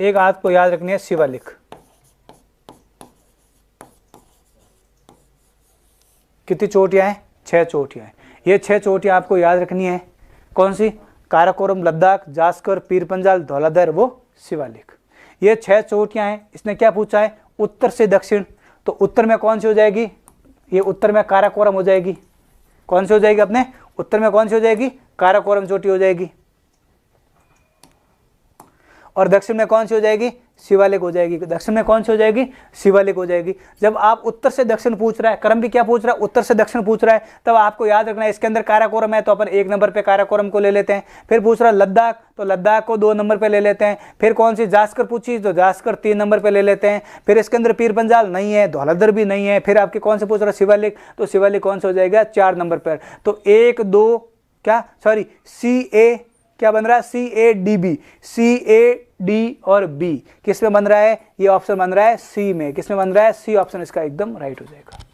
एक आपको याद रखनी है शिवालिक। कितनी चोटियां हैं, 6 चोटियां हैं। ये 6 चोटियां आपको याद रखनी है। कौन सी, काराकोरम, लद्दाख, जास्कर, पीर पंजाल, धौलाधर, वो शिवालिक। ये 6 चोटियां हैं। इसने क्या पूछा है, उत्तर से दक्षिण, तो उत्तर में कौन सी हो जाएगी, ये उत्तर में काराकोरम हो जाएगी। कौन सी हो जाएगी, अपने उत्तर में कौन सी हो जाएगी, काराकोरम चोटी हो जाएगी। और दक्षिण में कौन सी हो जाएगी, शिवालिक हो जाएगी। दक्षिण में कौन सी हो जाएगी, शिवालिक हो जाएगी। जब आप उत्तर से दक्षिण पूछ रहा है, क्रम भी क्या पूछ रहा है, उत्तर से दक्षिण पूछ रहा है, तब आपको याद रखना है इसके अंदर काराकोरम है, तो अपन 1 नंबर पे काराकोरम को ले लेते हैं। फिर पूछ रहा है लद्दाख, तो लद्दाख को 2 नंबर पे ले लेते हैं। फिर कौन सी, जास्कर पूछी, तो जास्कर 3 नंबर पे ले लेते हैं। फिर इसके अंदर पीर पंजाल नहीं है, धौलाधर भी नहीं है। फिर आपके कौन से पूछ रहा है, शिवालिक, तो शिवालिक कौन सा हो जाएगा, 4 नंबर पर। तो 1 2 क्या, सॉरी, CA क्या बन रहा है, CADB, CAD और B किस में बन रहा है, ये ऑप्शन बन रहा है C में। किस में बन रहा है, C ऑप्शन इसका एकदम राइट हो जाएगा।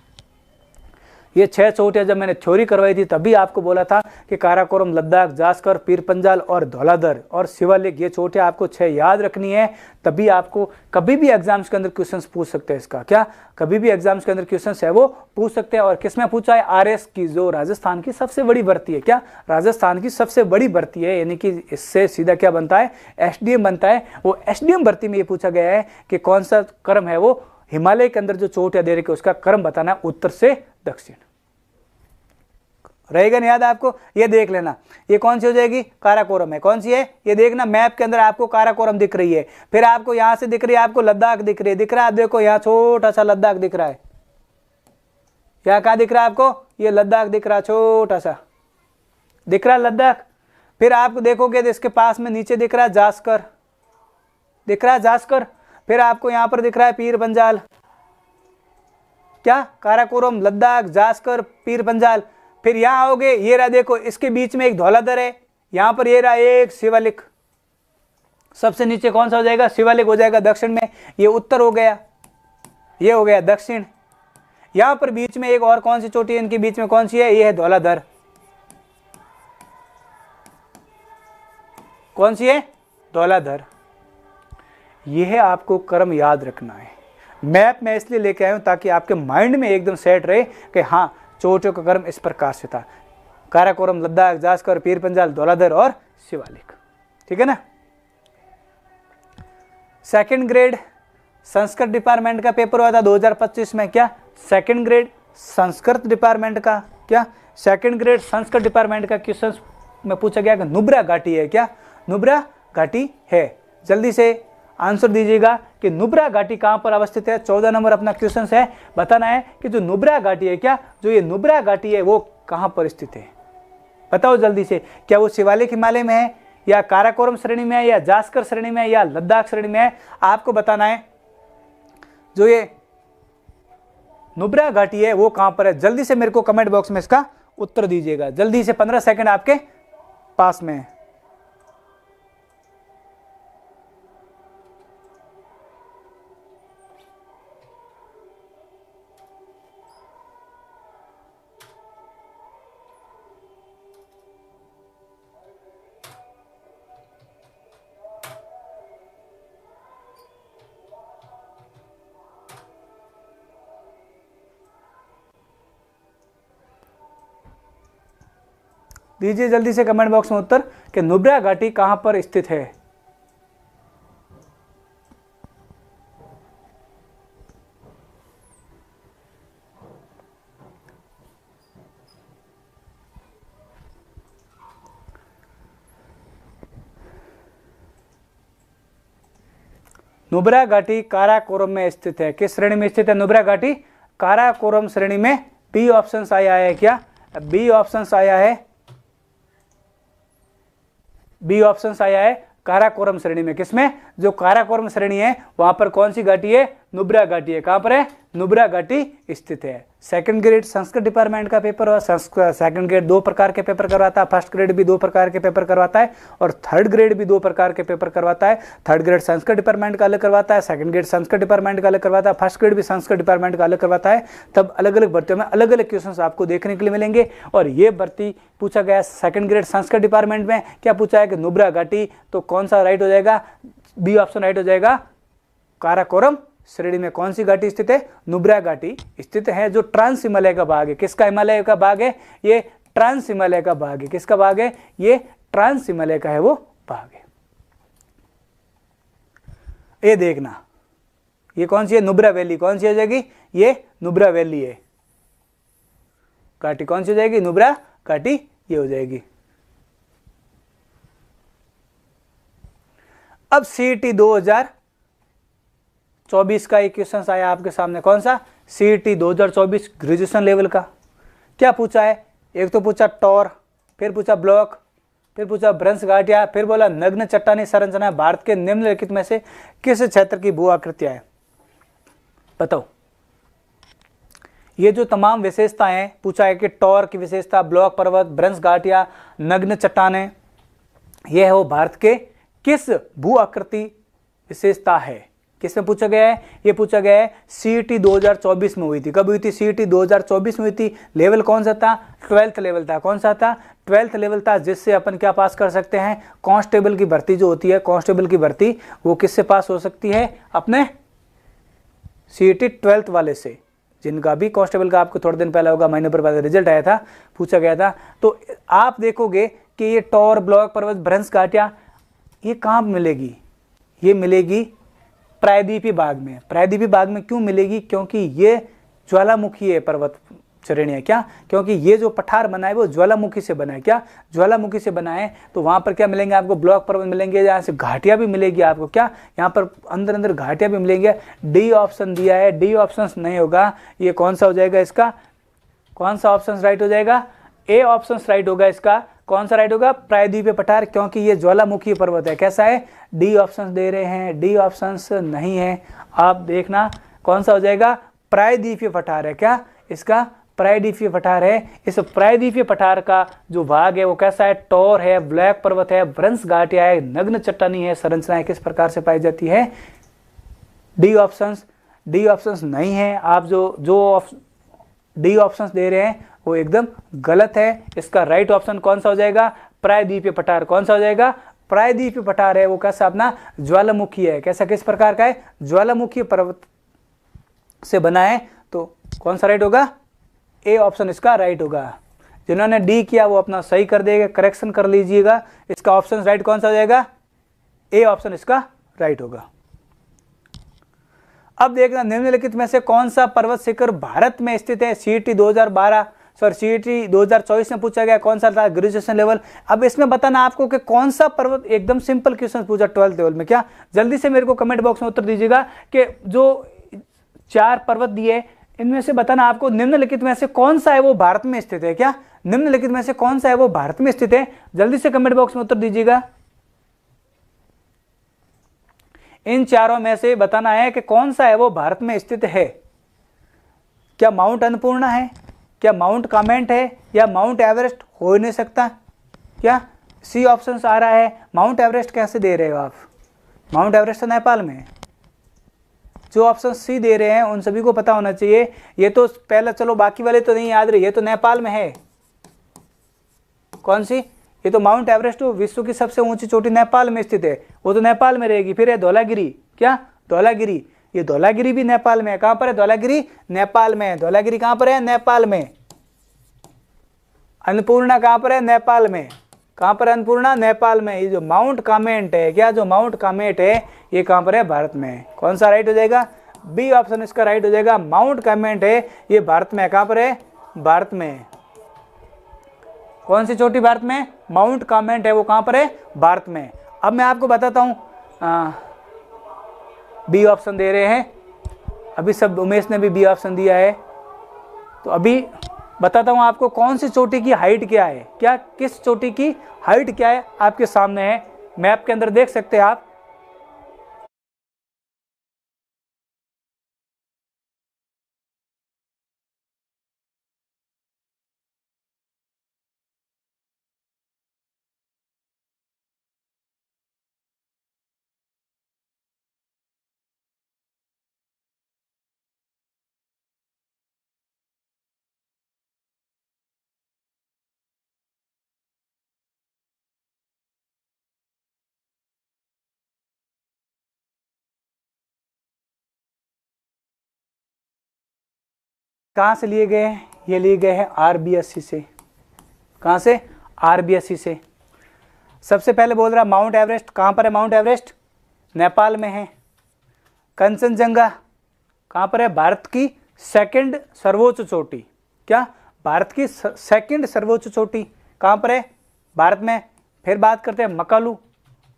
ये 6 चोटियां जब मैंने थ्योरी करवाई थी तभी आपको बोला था कि काराकोरम, लद्दाख, जास्कर, पीर पंजाल और धौलाधर और शिवालिक, ये चोटियां आपको 6 याद रखनी है। तभी आपको कभी भी एग्जाम्स के अंदर क्वेश्चंस पूछ सकते हैं इसका, क्या कभी भी एग्जाम्स के अंदर क्वेश्चंस है वो पूछ सकते हैं। और किसमें पूछा है, RAS की, जो राजस्थान की सबसे बड़ी भर्ती है। क्या, राजस्थान की सबसे बड़ी भर्ती है, यानी कि इससे सीधा क्या बनता है, SDM बनता है। वो SDM भर्ती में ये पूछा गया है कि कौन सा क्रम है वो, हिमालय के अंदर जो चोटियां दे रही है उसका क्रम बताना है, उत्तर से दक्षिण। रहेगा नहीं याद आपको? ये देख लेना, ये कौन सी हो जाएगी? काराकोरम है। कौन सी है? ये देखना मैप के अंदर आपको काराकोरम दिख रही है। फिर आपको यहां से दिख रही है, आपको लद्दाख दिख रही है, दिख रहा है? आप देखो यहाँ छोटा सा लद्दाख दिख रहा है। यहाँ कहाँ दिख रहा है आपको? ये लद्दाख दिख रहा है, छोटा सा दिख रहा है लद्दाख। फिर आप देखोगे तो इसके पास में नीचे दिख रहा है जास्कर, दिख रहा है जास्कर। फिर आपको यहाँ पर दिख रहा है पीर पंजाल। क्या? काराकोरम, लद्दाख, जास्कर, पीर पंजाल। फिर यहाँ आओगे, ये रहा देखो, इसके बीच में एक धौलाधर है। यहाँ पर ये रहा एक शिवालिक। सबसे नीचे कौन सा हो जाएगा? शिवालिक हो जाएगा दक्षिण में। ये उत्तर हो गया, ये हो गया दक्षिण। यहाँ पर बीच में एक और कौन सी चोटी है? इनके बीच में कौन सी है? ये है धौलाधर। कौन सी है? धौलाधर। यह है आपको क्रम याद रखना है। मैप में इसलिए लेके आया हूं ताकि आपके माइंड में एकदम सेट रहे कि हाँ चोटियों का क्रम इस प्रकार से था। काराकोरम, लद्दाख, जास्कर, पीर पंजाल, धौलाधर और शिवालिक। ठीक है ना? सेकंड ग्रेड संस्कृत डिपार्टमेंट का पेपर हुआ था 2025 में। क्या? सेकंड ग्रेड संस्कृत डिपार्टमेंट का, क्या सेकंड ग्रेड संस्कृत डिपार्टमेंट का क्वेश्चन में पूछा गया कि नुब्रा घाटी है। क्या? नुब्रा घाटी है। जल्दी से आंसर दीजिएगा कि नुब्रा घाटी कहां पर अवस्थित है। 14 नंबर अपना क्वेश्चन है, बताना है कि जो नुब्रा घाटी है, क्या जो ये नुब्रा घाटी है वो कहां पर स्थित है? बताओ जल्दी से। क्या वो शिवालिक हिमालय में है, या काराकोरम श्रेणी में है, या जास्कर श्रेणी में है, या लद्दाख श्रेणी में है? आपको बताना है जो ये नुब्रा घाटी है वो कहां पर है। जल्दी से मेरे को कमेंट बॉक्स में इसका उत्तर दीजिएगा। जल्दी से, 15 सेकंड आपके पास में है। दीजिए जल्दी से कमेंट बॉक्स में उत्तर कि नुब्रा घाटी कहां पर स्थित है। नुब्रा घाटी काराकोरम में स्थित है। किस श्रेणी में स्थित है नुब्रा घाटी? काराकोरम श्रेणी में। बी ऑप्शन आया है। क्या? बी ऑप्शन आया है, बी ऑप्शन आया है काराकोरम श्रेणी में। किसमें? जो काराकोरम श्रेणी है वहां पर कौन सी घाटी है? नुब्रा घाटी है। कहां पर है? नुब्रा घाटी स्थित है। सेकंड ग्रेड संस्कृत डिपार्टमेंट का पेपर हुआ। सेकंड ग्रेड 2 प्रकार के पेपर करवाता है। फर्स्ट ग्रेड भी 2 प्रकार के पेपर करवाता है, और थर्ड ग्रेड भी 2 प्रकार के पेपर करवाता है। थर्ड ग्रेड संस्कृत डिपार्टमेंट का अलग करवाता है, सेकंड ग्रेड संस्कृत डिपार्टमेंट का अलग करवाता है, फर्स्ट ग्रेड भी संस्कृत डिपार्टमेंट का अलग करवाता है। तब अलग अलग भर्तियों में अलग अलग क्वेश्चन आपको देखने के लिए मिलेंगे। और ये भर्ती पूछा गया सेकंड ग्रेड संस्कृत डिपार्टमेंट में। क्या पूछा है कि नुब्रा घाटी, तो कौन सा राइट हो जाएगा? बी ऑप्शन राइट हो जाएगा। काराकोरम श्रेणी में कौन सी घाटी स्थित है? नुब्रा घाटी स्थित है, जो ट्रांस हिमालय का भाग है। किसका हिमालय का भाग है? ये ट्रांस हिमालय का भाग है। किसका भाग है? ये ट्रांस हिमालय का है वो भाग है। ये देखना, ये कौन सी है? नुब्रा वैली। कौन सी हो जाएगी? ये नुब्रा वैली है। घाटी कौन सी हो जाएगी? नुब्रा घाटी ये हो जाएगी। अब सीईटी 2024 का एक क्वेश्चन आया आपके सामने। कौन सा? सीईटी 2024 ग्रेजुएशन लेवल का। क्या पूछा है? एक तो पूछा टॉर, फिर पूछा ब्लॉक, फिर पूछा भ्रंश घाटिया, फिर बोला नग्न चट्टानी संरचना भारत के निम्नलिखित में से किस क्षेत्र की भू आकृतियां है? बताओ। ये जो तमाम विशेषताएं पूछा है कि टॉर की विशेषता, ब्लॉक पर्वत, भ्रंश घाटिया, नग्न चट्टानें, यह है वो भारत के किस भू आकृति विशेषता है? किसमें पूछा गया है? ये पूछा गया है सीईटी 2024 में हुई थी। कब हुई थी? सीईटी 2024 में हुई थी। लेवल कौन सा था? 12th लेवल था। कौन सा था? 12th लेवल था, जिससे अपन क्या पास कर सकते हैं? कांस्टेबल की भर्ती जो होती है, कांस्टेबल की भर्ती वो किससे पास हो सकती है? अपने सीईटी 12th वाले से। जिनका भी कांस्टेबल का आपको थोड़े दिन पहले होगा, महीने पर पहले रिजल्ट आया था, पूछा गया था। तो आप देखोगे कि ये टॉर, ब्लॉक पर्वत, भ्रंश घाटिया ये कहाँ मिलेगी? ये मिलेगी प्रायद्वीपीय भाग में। प्रायद्वीपीय भाग में क्यों मिलेगी? क्योंकि ये ज्वालामुखी है पर्वत चरण है। क्या? क्योंकि ये जो पठार बना है वो ज्वालामुखी से बना है। क्या? ज्वालामुखी से बना है। तो वहां पर क्या मिलेंगे आपको? ब्लॉक पर्वत मिलेंगे, यहाँ से घाटियां भी मिलेगी आपको। क्या? यहाँ पर अंदर अंदर घाटियां भी मिलेंगे। डी ऑप्शन दिया है, डी ऑप्शन नहीं होगा। ये कौन सा हो जाएगा? इसका कौन सा ऑप्शन राइट हो जाएगा? ए ऑप्शन राइट होगा। इसका कौन सा राइट होगा? प्रायद्वीपीय पठार, क्योंकि ये ज्वालामुखी पर्वत है। कैसा है? डी ऑप्शन दे रहे हैं, डी ऑप्शन नहीं है। आप देखना कौन सा हो जाएगा? प्रायद्वीपीय पठार है। क्या? इसका प्रायद्वीपीय पठार है। इस प्रायद्वीपीय पठार का जो भाग है वो कैसा है? टॉर है, ब्लैक पर्वत है, भ्रंश घाटियां है, नग्न चट्टानी है, संरचनाएं किस प्रकार से पाई जाती है? डी ऑप्शंस नहीं है। आप जो डी ऑप्शंस दे रहे हैं वो एकदम गलत है। इसका राइट ऑप्शन कौन सा हो जाएगा? प्रायद्वीपीय पठार। कौन सा हो जाएगा? प्रायद्वीपीय पठार है वो कैसा? अपना ज्वालामुखी है। कैसा? किस प्रकार का है? ज्वालामुखी पर्वत से बना है। तो कौन सा राइट होगा? ए ऑप्शन इसका राइट होगा। जिन्होंने डी किया वो अपना सही कर देगा, करेक्शन कर लीजिएगा। इसका ऑप्शन राइट कौन सा हो जाएगा? ए ऑप्शन इसका राइट होगा। अब देखना निम्नलिखित में से कौन सा पर्वत शिखर भारत में स्थित है? सीईटी 2024 में पूछा गया। कौन सा था? Graduation level. अब इसमें बताना आपको कि कौन सा पर्वत, एकदम सिंपल क्वेश्चन पूछा 12th लेवल में। क्या? जल्दी से मेरे को कमेंट बॉक्स में उत्तर दीजिएगा कि जो 4 पर्वत दिए इनमें से बताना आपको निम्नलिखित में से कौन सा है वो भारत में स्थित है। क्या? निम्नलिखित में से कौन सा है वो भारत में स्थित है? जल्दी से कमेंट बॉक्स में उत्तर दीजिएगा। इन चारों में से बताना है कि कौन सा है वो भारत में स्थित है। क्या माउंट अन्नपूर्णा है? क्या माउंट कामेट है? या माउंट एवरेस्ट? हो ही नहीं सकता। क्या? सी ऑप्शन आ रहा है। माउंट एवरेस्ट कैसे दे रहे हो आप? माउंट एवरेस्ट तो नेपाल में है। जो ऑप्शन सी दे रहे हैं उन सभी को पता होना चाहिए। ये तो पहला, चलो बाकी वाले तो नहीं याद रहे। ये तो नेपाल में है। कौन सी? ये तो माउंट एवरेस्ट विश्व की सबसे ऊंची चोटी नेपाल में स्थित है। वो तो नेपाल में रहेगी। फिर है धौलागिरी। क्या? धौलागिरी। ये धौलागिरी भी नेपाल में है। कहां पर है धौलागिरी? नेपाल में है। धौलागिरी कहां पर है? नेपाल में। अन्नपूर्णा कहां पर है? नेपाल में। कहां पर अन्नपूर्णा? नेपाल में। ये जो माउंट कामेट है, क्या जो माउंट कामेट है ये कहां पर है? भारत में। कौन सा राइट हो जाएगा? बी ऑप्शन इसका राइट हो जाएगा। माउंट कामेट है ये भारत में। कहां पर है? भारत में। कौन सी चोटी भारत में? माउंट कामेट है वो कहां पर है? भारत में। अब मैं आपको बताता हूं, बी ऑप्शन दे रहे हैं अभी सब। उमेश ने भी बी ऑप्शन दिया है। तो अभी बताता हूं आपको कौन सी चोटी की हाइट क्या है। क्या? किस चोटी की हाइट क्या है आपके सामने है। मैप के अंदर देख सकते हैं आप। कहां से लिए गए हैं? ये लिए गए हैं आरबीएससी से। कहां से? आरबीएससी से। सबसे पहले बोल रहा माउंट एवरेस्ट। कहां पर है माउंट एवरेस्ट? नेपाल में है। कंचनजंगा कहां पर है? भारत की सेकंड सर्वोच्च चोटी। क्या? भारत की सेकंड सर्वोच्च चोटी कहां पर है? भारत में। फिर बात करते हैं मकालू।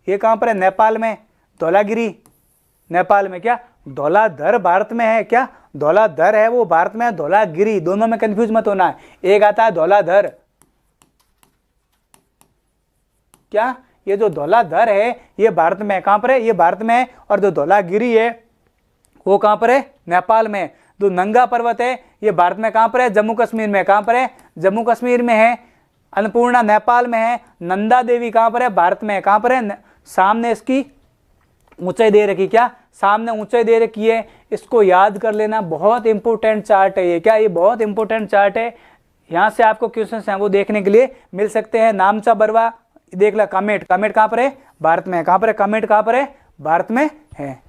ये कहां पर है? नेपाल में। धौलागिरी नेपाल में। क्या? धौलाधर भारत में है। क्या? धौलाधर है वो भारत में है। धौलागिरी, दोनों में कंफ्यूज मत होना है। एक आता है धौलाधर। क्या? ये जो धौलाधर है ये भारत में है। कहां पर है? ये भारत में है। और जो धौलागिरी है वो कहां पर है? नेपाल में। जो नंगा पर्वत है ये भारत में। कहां पर है? जम्मू कश्मीर में। कहां पर है? जम्मू कश्मीर में है। अन्नपूर्णा नेपाल में है। नंदा देवी कहां पर है? भारत में है। कहां पर है? सामने इसकी ऊंचाई दे रखी। क्या? सामने ऊंचाई दे रखी है। इसको याद कर लेना, बहुत इंपॉर्टेंट चार्ट है ये। क्या? ये बहुत इंपॉर्टेंट चार्ट है। यहां से आपको क्वेश्चंस हैं वो देखने के लिए मिल सकते हैं। नामचा बरवा देख ला। कामेट, कामेट कहां पर है? भारत में। कहां पर है? कामेट कहां पर है? भारत में है।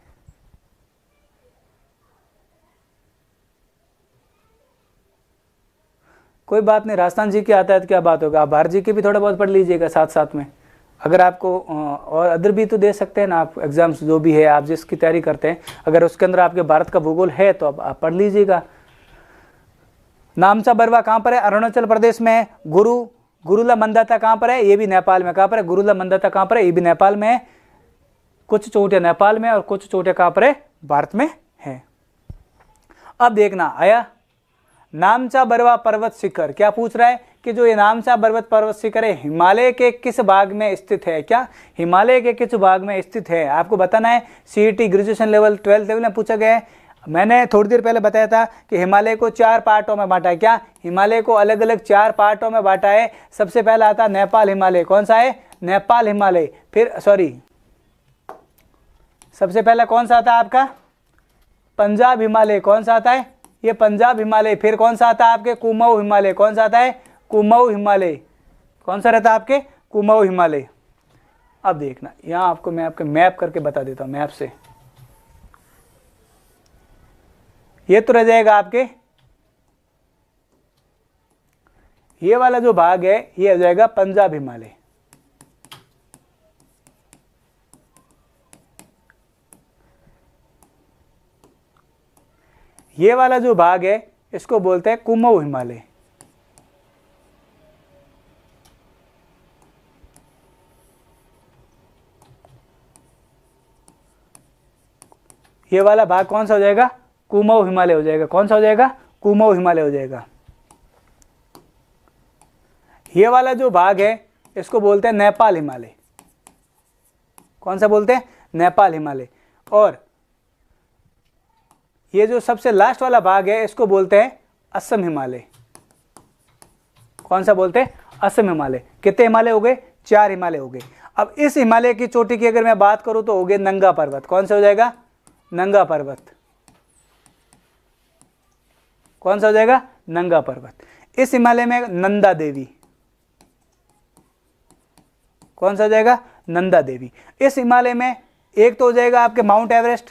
कोई बात नहीं, राजस्थान जी के आता है तो क्या बात होगा। आप भारत जी के भी थोड़ा बहुत पढ़ लीजिएगा साथ साथ में। अगर आपको और अदर भी तो दे सकते हैं ना आप एग्जाम्स, जो भी है आप जिसकी तैयारी करते हैं, अगर उसके अंदर आपके भारत का भूगोल है तो आप पढ़ लीजिएगा। नामचा बरवा कहाँ पर है? अरुणाचल प्रदेश में है। गुरुला मंदाता कहाँ पर है? ये भी नेपाल में। कहाँ पर है? गुरुला मंदाता कहाँ पर है? ये भी नेपाल में है। कुछ चोटियां नेपाल में और कुछ चोटियां कहाँ पर है? भारत में है। अब देखना आया नामचा बरवा पर्वत शिखर। क्या पूछ रहा है कि जो ये नामचा पर्वत शिखर है हिमालय के किस भाग में स्थित है? क्या हिमालय के किस भाग में स्थित है आपको बताना है। CET graduation level 12th level में पूछा गया है। मैंने थोड़ी देर पहले बताया था कि हिमालय को 4 पार्टों में बांटा है। क्या हिमालय को अलग अलग 4 पार्टों में बांटा है। सबसे पहला आता नेपाल हिमालय। कौन सा है? नेपाल हिमालय। फिर सबसे पहला कौन सा आता है आपका? पंजाब हिमालय। कौन सा आता है? ये पंजाब हिमालय। फिर कौन सा आता है आपके? कुमाऊं हिमालय। कौन सा आता है? कुमाऊं हिमालय। कौन सा रहता है आपके? कुमाऊं हिमालय। अब देखना यहां आपको मैं आपके मैप करके बता देता हूं। मैप से ये तो रह जाएगा आपके, ये वाला जो भाग है ये हो जाएगा पंजाब हिमालय। ये वाला जो भाग है इसको बोलते हैं कुमाऊं हिमालय। ये वाला भाग कौन सा हो जाएगा? कुमाऊं हिमालय हो जाएगा। कौन सा हो जाएगा? कुमाऊं हिमालय हो जाएगा। ये वाला जो भाग है इसको बोलते हैं नेपाल हिमालय। कौन सा बोलते हैं? नेपाल हिमालय। और ये जो सबसे लास्ट वाला भाग है इसको बोलते हैं असम हिमालय। कौन सा बोलते हैं? असम हिमालय। कितने हिमालय हो गए? 4 हिमालय हो गए। अब इस हिमालय की चोटी की अगर मैं बात करूं तो हो गए नंगा पर्वत। कौन सा हो जाएगा? नंगा पर्वत। कौन सा हो जाएगा? नंगा पर्वत। इस हिमालय में नंदा देवी। कौन सा हो जाएगा? नंदा देवी। इस हिमालय में एक तो हो जाएगा आपके माउंट एवरेस्ट।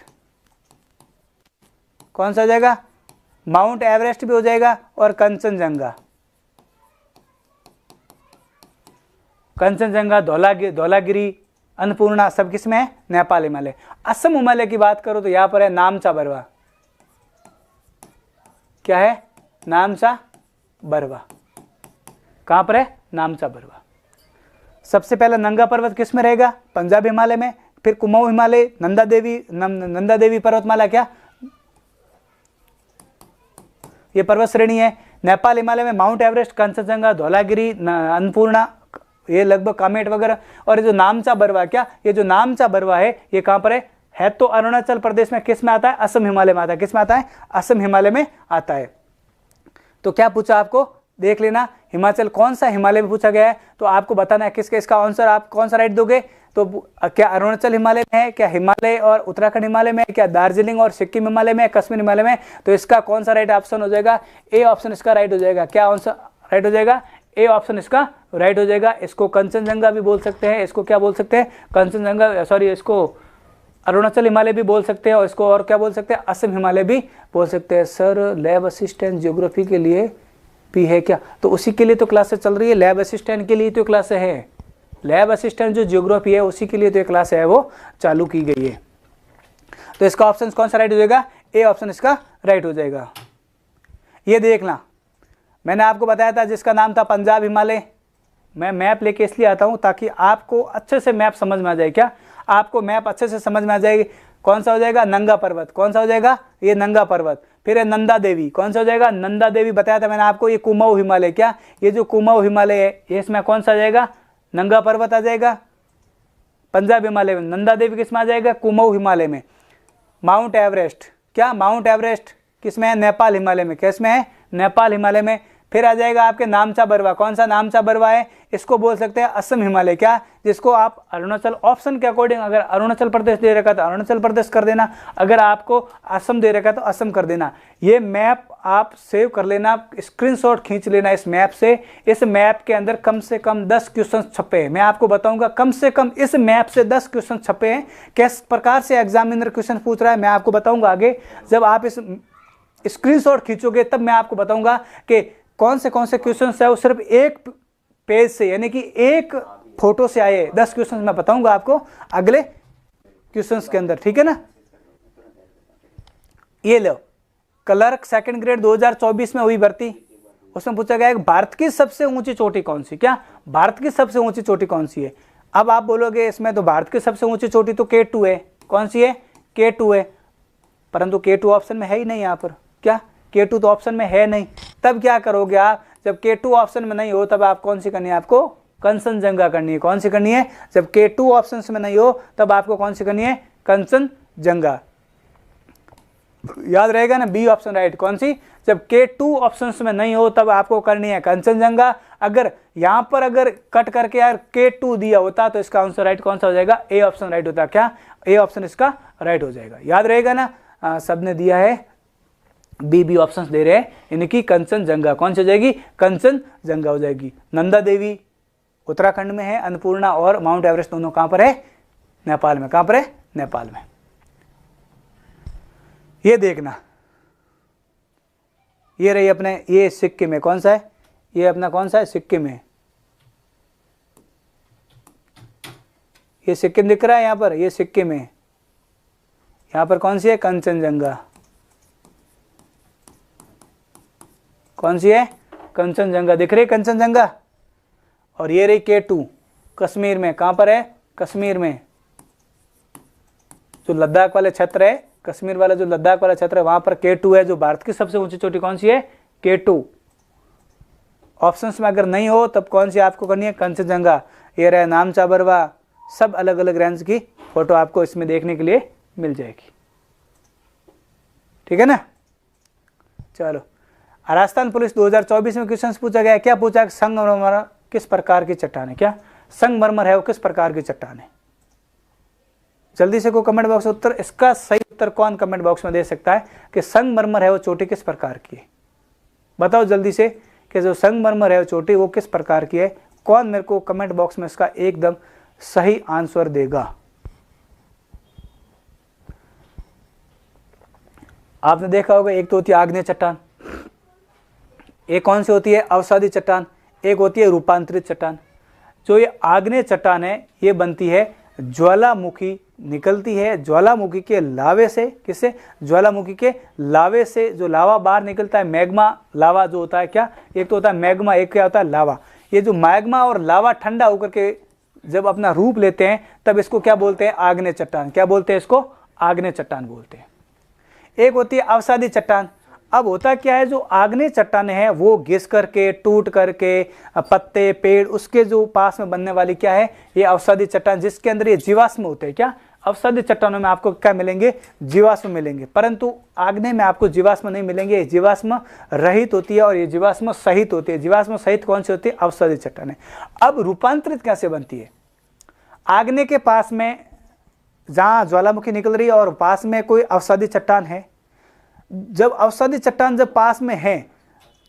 कौन सा हो जाएगा? माउंट एवरेस्ट भी हो जाएगा और कंचनजंगा। कंचनजंगा, धौलागिरी, अन्नपूर्णा सब किसमें है? नेपाल हिमालय। असम हिमालय की बात करो तो यहां पर है नामचा बरवा। क्या है? नामचा बरवा। कहां पर है? नामचा बरवा। सबसे पहला नंगा पर्वत किस में रहेगा? पंजाब हिमालय में। फिर कुमाऊं हिमालय, नंदा देवी पर्वतमाला। क्या ये पर्वत श्रेणी है? नेपाल हिमालय में माउंट एवरेस्ट, कंचनजंगा, धौलागिरी, अन्नपूर्णा, ये लगभग कामेट वगैरह। और ये जो नामचा बरवा, क्या ये जो नामचा बरवा है ये कहां पर है तो अरुणाचल प्रदेश में। किस में आता है? असम हिमालय में आता है। किस में आता है? असम हिमालय में आता है। तो क्या पूछा आपको? देख लेना हिमाचल कौन सा हिमालय में पूछा गया है तो आपको बताना है किसके इसका आंसर आप कौन सा राइट दोगे। तो क्या अरुणाचल हिमालय में है? क्या हिमालय और उत्तराखंड हिमालय में है? क्या दार्जिलिंग और सिक्किम हिमालय में है? कश्मीर हिमालय में? तो इसका कौन सा राइट ऑप्शन हो जाएगा? ए ऑप्शन इसका राइट हो जाएगा। क्या आंसर राइट हो जाएगा? ए ऑप्शन इसका राइट हो जाएगा। इसको कंचनजंगा भी बोल सकते हैं। इसको क्या बोल सकते हैं? कंचनजंगा, इसको अरुणाचल हिमालय भी बोल सकते हैं। और इसको और क्या बोल सकते हैं? असम हिमालय भी बोल सकते हैं। सर लैब असिस्टेंट ज्योग्राफी के लिए भी है क्या? तो उसी के लिए तो क्लासेस चल रही है। लैब असिस्टेंट के लिए तो क्लास है। लैब असिस्टेंट जो ज्योग्राफी है उसी के लिए तो क्लास है वो चालू की गई है। तो इसका ऑप्शन कौन सा राइट हो जाएगा? ए ऑप्शन इसका राइट हो जाएगा। ये देखना मैंने आपको बताया था जिसका नाम था पंजाब हिमालय। मैं मैप लेके इसलिए आता हूं ताकि आपको अच्छे से मैप समझ में आ जाए। क्या आपको मैप अच्छे से समझ में आ जाएगी? कौन सा हो जाएगा? नंगा पर्वत। कौन सा हो जाएगा? ये नंगा पर्वत। फिर है नंदा देवी। कौन सा हो जाएगा? नंदा देवी बताया था मैंने आपको। ये कुमाऊं हिमालय। क्या ये जो कुमाऊं हिमालय है इसमें कौन सा आ जाएगा? नंगा पर्वत आ जाएगा। पंजाब हिमालय में नंदा देवी किस में आ जाएगा? कुमाऊं हिमालय में। माउंट एवरेस्ट, क्या माउंट एवरेस्ट किस में है? नेपाल हिमालय में। किस में है? नेपाल हिमालय में। फिर आ जाएगा आपके नामचा बरवा। कौन सा नामचा बरवा है? इसको बोल सकते हैं असम हिमालय। क्या जिसको आप अरुणाचल ऑप्शन के अकॉर्डिंग अगर अरुणाचल प्रदेश दे रखा तो अरुणाचल प्रदेश कर देना, अगर आपको असम दे रखा तो असम कर देना। ये मैप आप सेव कर लेना, स्क्रीनशॉट खींच लेना इस मैप से। इस मैप के अंदर कम से कम 10 क्वेश्चन छपे हैं। मैं आपको बताऊंगा कम से कम इस मैप से 10 क्वेश्चन छपे हैं। किस प्रकार से एग्जामिनर क्वेश्चन पूछ रहा है मैं आपको बताऊंगा आगे। जब आप इस स्क्रीनशॉट खींचोगे तब मैं आपको बताऊंगा कि कौन से क्वेश्चन है वो सिर्फ एक पेज से यानी कि एक फोटो से आए 10 क्वेश्चन मैं बताऊंगा आपको अगले क्वेश्चंस के अंदर। ठीक है ना? ये लो क्लर्क सेकंड ग्रेड 2024 में हुई भर्ती। उसमें पूछा गया है कि भारत की सबसे ऊंची चोटी कौन सी, क्या भारत की सबसे ऊंची चोटी कौन सी है। अब आप बोलोगे इसमें तो भारत की सबसे ऊंची चोटी तो K2 है, कौन सी है, K2 है, परंतु K2 ऑप्शन में है ही नहीं यहाँ पर, क्या K2 तो ऑप्शन में है नहीं। तब क्या करोगे आप, जब K2 ऑप्शन में नहीं हो तब आप कौन सी करनी है, आपको कंचनजंगा करनी है। कौन सी करनी है, जब K2 ऑप्शन में नहीं हो तब आपको कौन सी करनी है, कंचनजंगा। याद रहेगा ना, बी ऑप्शन राइट। कौन सी, जब K2 ऑप्शंस में नहीं हो तब आपको करनी है कंचनजंगा। अगर यहाँ पर अगर कट करके यार K2 दिया होता तो इसका आंसर राइट कौन सा हो जाएगा, ए ऑप्शन राइट होता, क्या ए ऑप्शन इसका राइट हो जाएगा। याद रहेगा ना, सबने दिया है बी ऑप्शंस दे रहे हैं, इनकी कंचनजंगा कौन सी हो जाएगी, कंचनजंगा हो जाएगी। नंदा देवी उत्तराखंड में है, अन्नपूर्णा और माउंट एवरेस्ट दोनों कहां पर है, नेपाल में। कहां पर है, नेपाल में। ये देखना, ये रही अपने, ये सिक्किम में, कौन सा है, ये अपना कौन सा है, सिक्किम में। ये सिक्किम दिख रहा है यहां पर, ये सिक्किम है। यहां पर कौन सी है, कंचनजंगा। कौन सी है, कंचनजंगा दिख रही है, कंचनजंगा। और ये रही K2 कश्मीर में। कहां पर है, कश्मीर में, जो लद्दाख वाले क्षेत्र है, कश्मीर वाला जो लद्दाख वाला क्षेत्र है वहां पर K2 है। जो भारत की सबसे ऊंची चोटी कौन सी है, K2। ऑप्शंस में अगर नहीं हो तब कौन सी आपको करनी है, कंचनजंगा। ये रहे नामचा बरवा, सब अलग अलग रेंज की फोटो आपको इसमें देखने के लिए मिल जाएगी, ठीक है ना। चलो, राजस्थान पुलिस 2024 में क्वेश्चन पूछा गया, क्या पूछा, संगमरमर किस प्रकार की चट्टान है, क्या संगमरमर है वो किस प्रकार की चट्टान है। जल्दी से को कमेंट बॉक्स में उत्तर, इसका सही उत्तर कौन कमेंट बॉक्स में दे सकता है कि संगमरमर है वो चोटी किस प्रकार की है। बताओ जल्दी से कि जो संगमरमर है वो चोटी वो किस प्रकार की है। कौन मेरे को कमेंट बॉक्स में इसका एकदम सही आंसर देगा। आपने देखा होगा, एक तो होती है आग्नेय चट्टान, एक कौन सी होती है, अवसादी चट्टान, एक होती है रूपांतरित चट्टान। जो ये आग्नेय चट्टान है ये बनती है ज्वालामुखी निकलती है, ज्वालामुखी के लावे से, किससे, ज्वालामुखी के लावे से जो लावा बाहर निकलता है, मैग्मा लावा जो होता है, क्या एक तो होता है मैग्मा, एक क्या होता है लावा। ये जो मैग्मा और लावा ठंडा होकर के जब अपना रूप लेते हैं तब इसको क्या बोलते हैं, आग्नेय चट्टान। क्या बोलते हैं इसको, आग्नेय चट्टान बोलते हैं। एक होती है अवसादी चट्टान। अब होता क्या है, जो आग्नेय चट्टानें हैं वो घिस करके, टूट करके, पत्ते पेड़ उसके जो पास में बनने वाली क्या है, ये अवसादी चट्टान, जिसके अंदर ये जीवाश्म होते हैं। क्या अवसादी चट्टानों में आपको क्या मिलेंगे, जीवाश्म मिलेंगे, परंतु आग्नेय में आपको जीवाश्म नहीं मिलेंगे। ये जीवाश्म रहित होती है और ये जीवाश्म सहित होती है। जीवाश्म सहित कौन सी होती है, अवसादी चट्टानें। अब रूपांतरित कैसे बनती है, आग्नेय के पास में जहां ज्वालामुखी निकल रही है और पास में कोई अवसादी चट्टान है, जब अवसादी चट्टान जब पास में है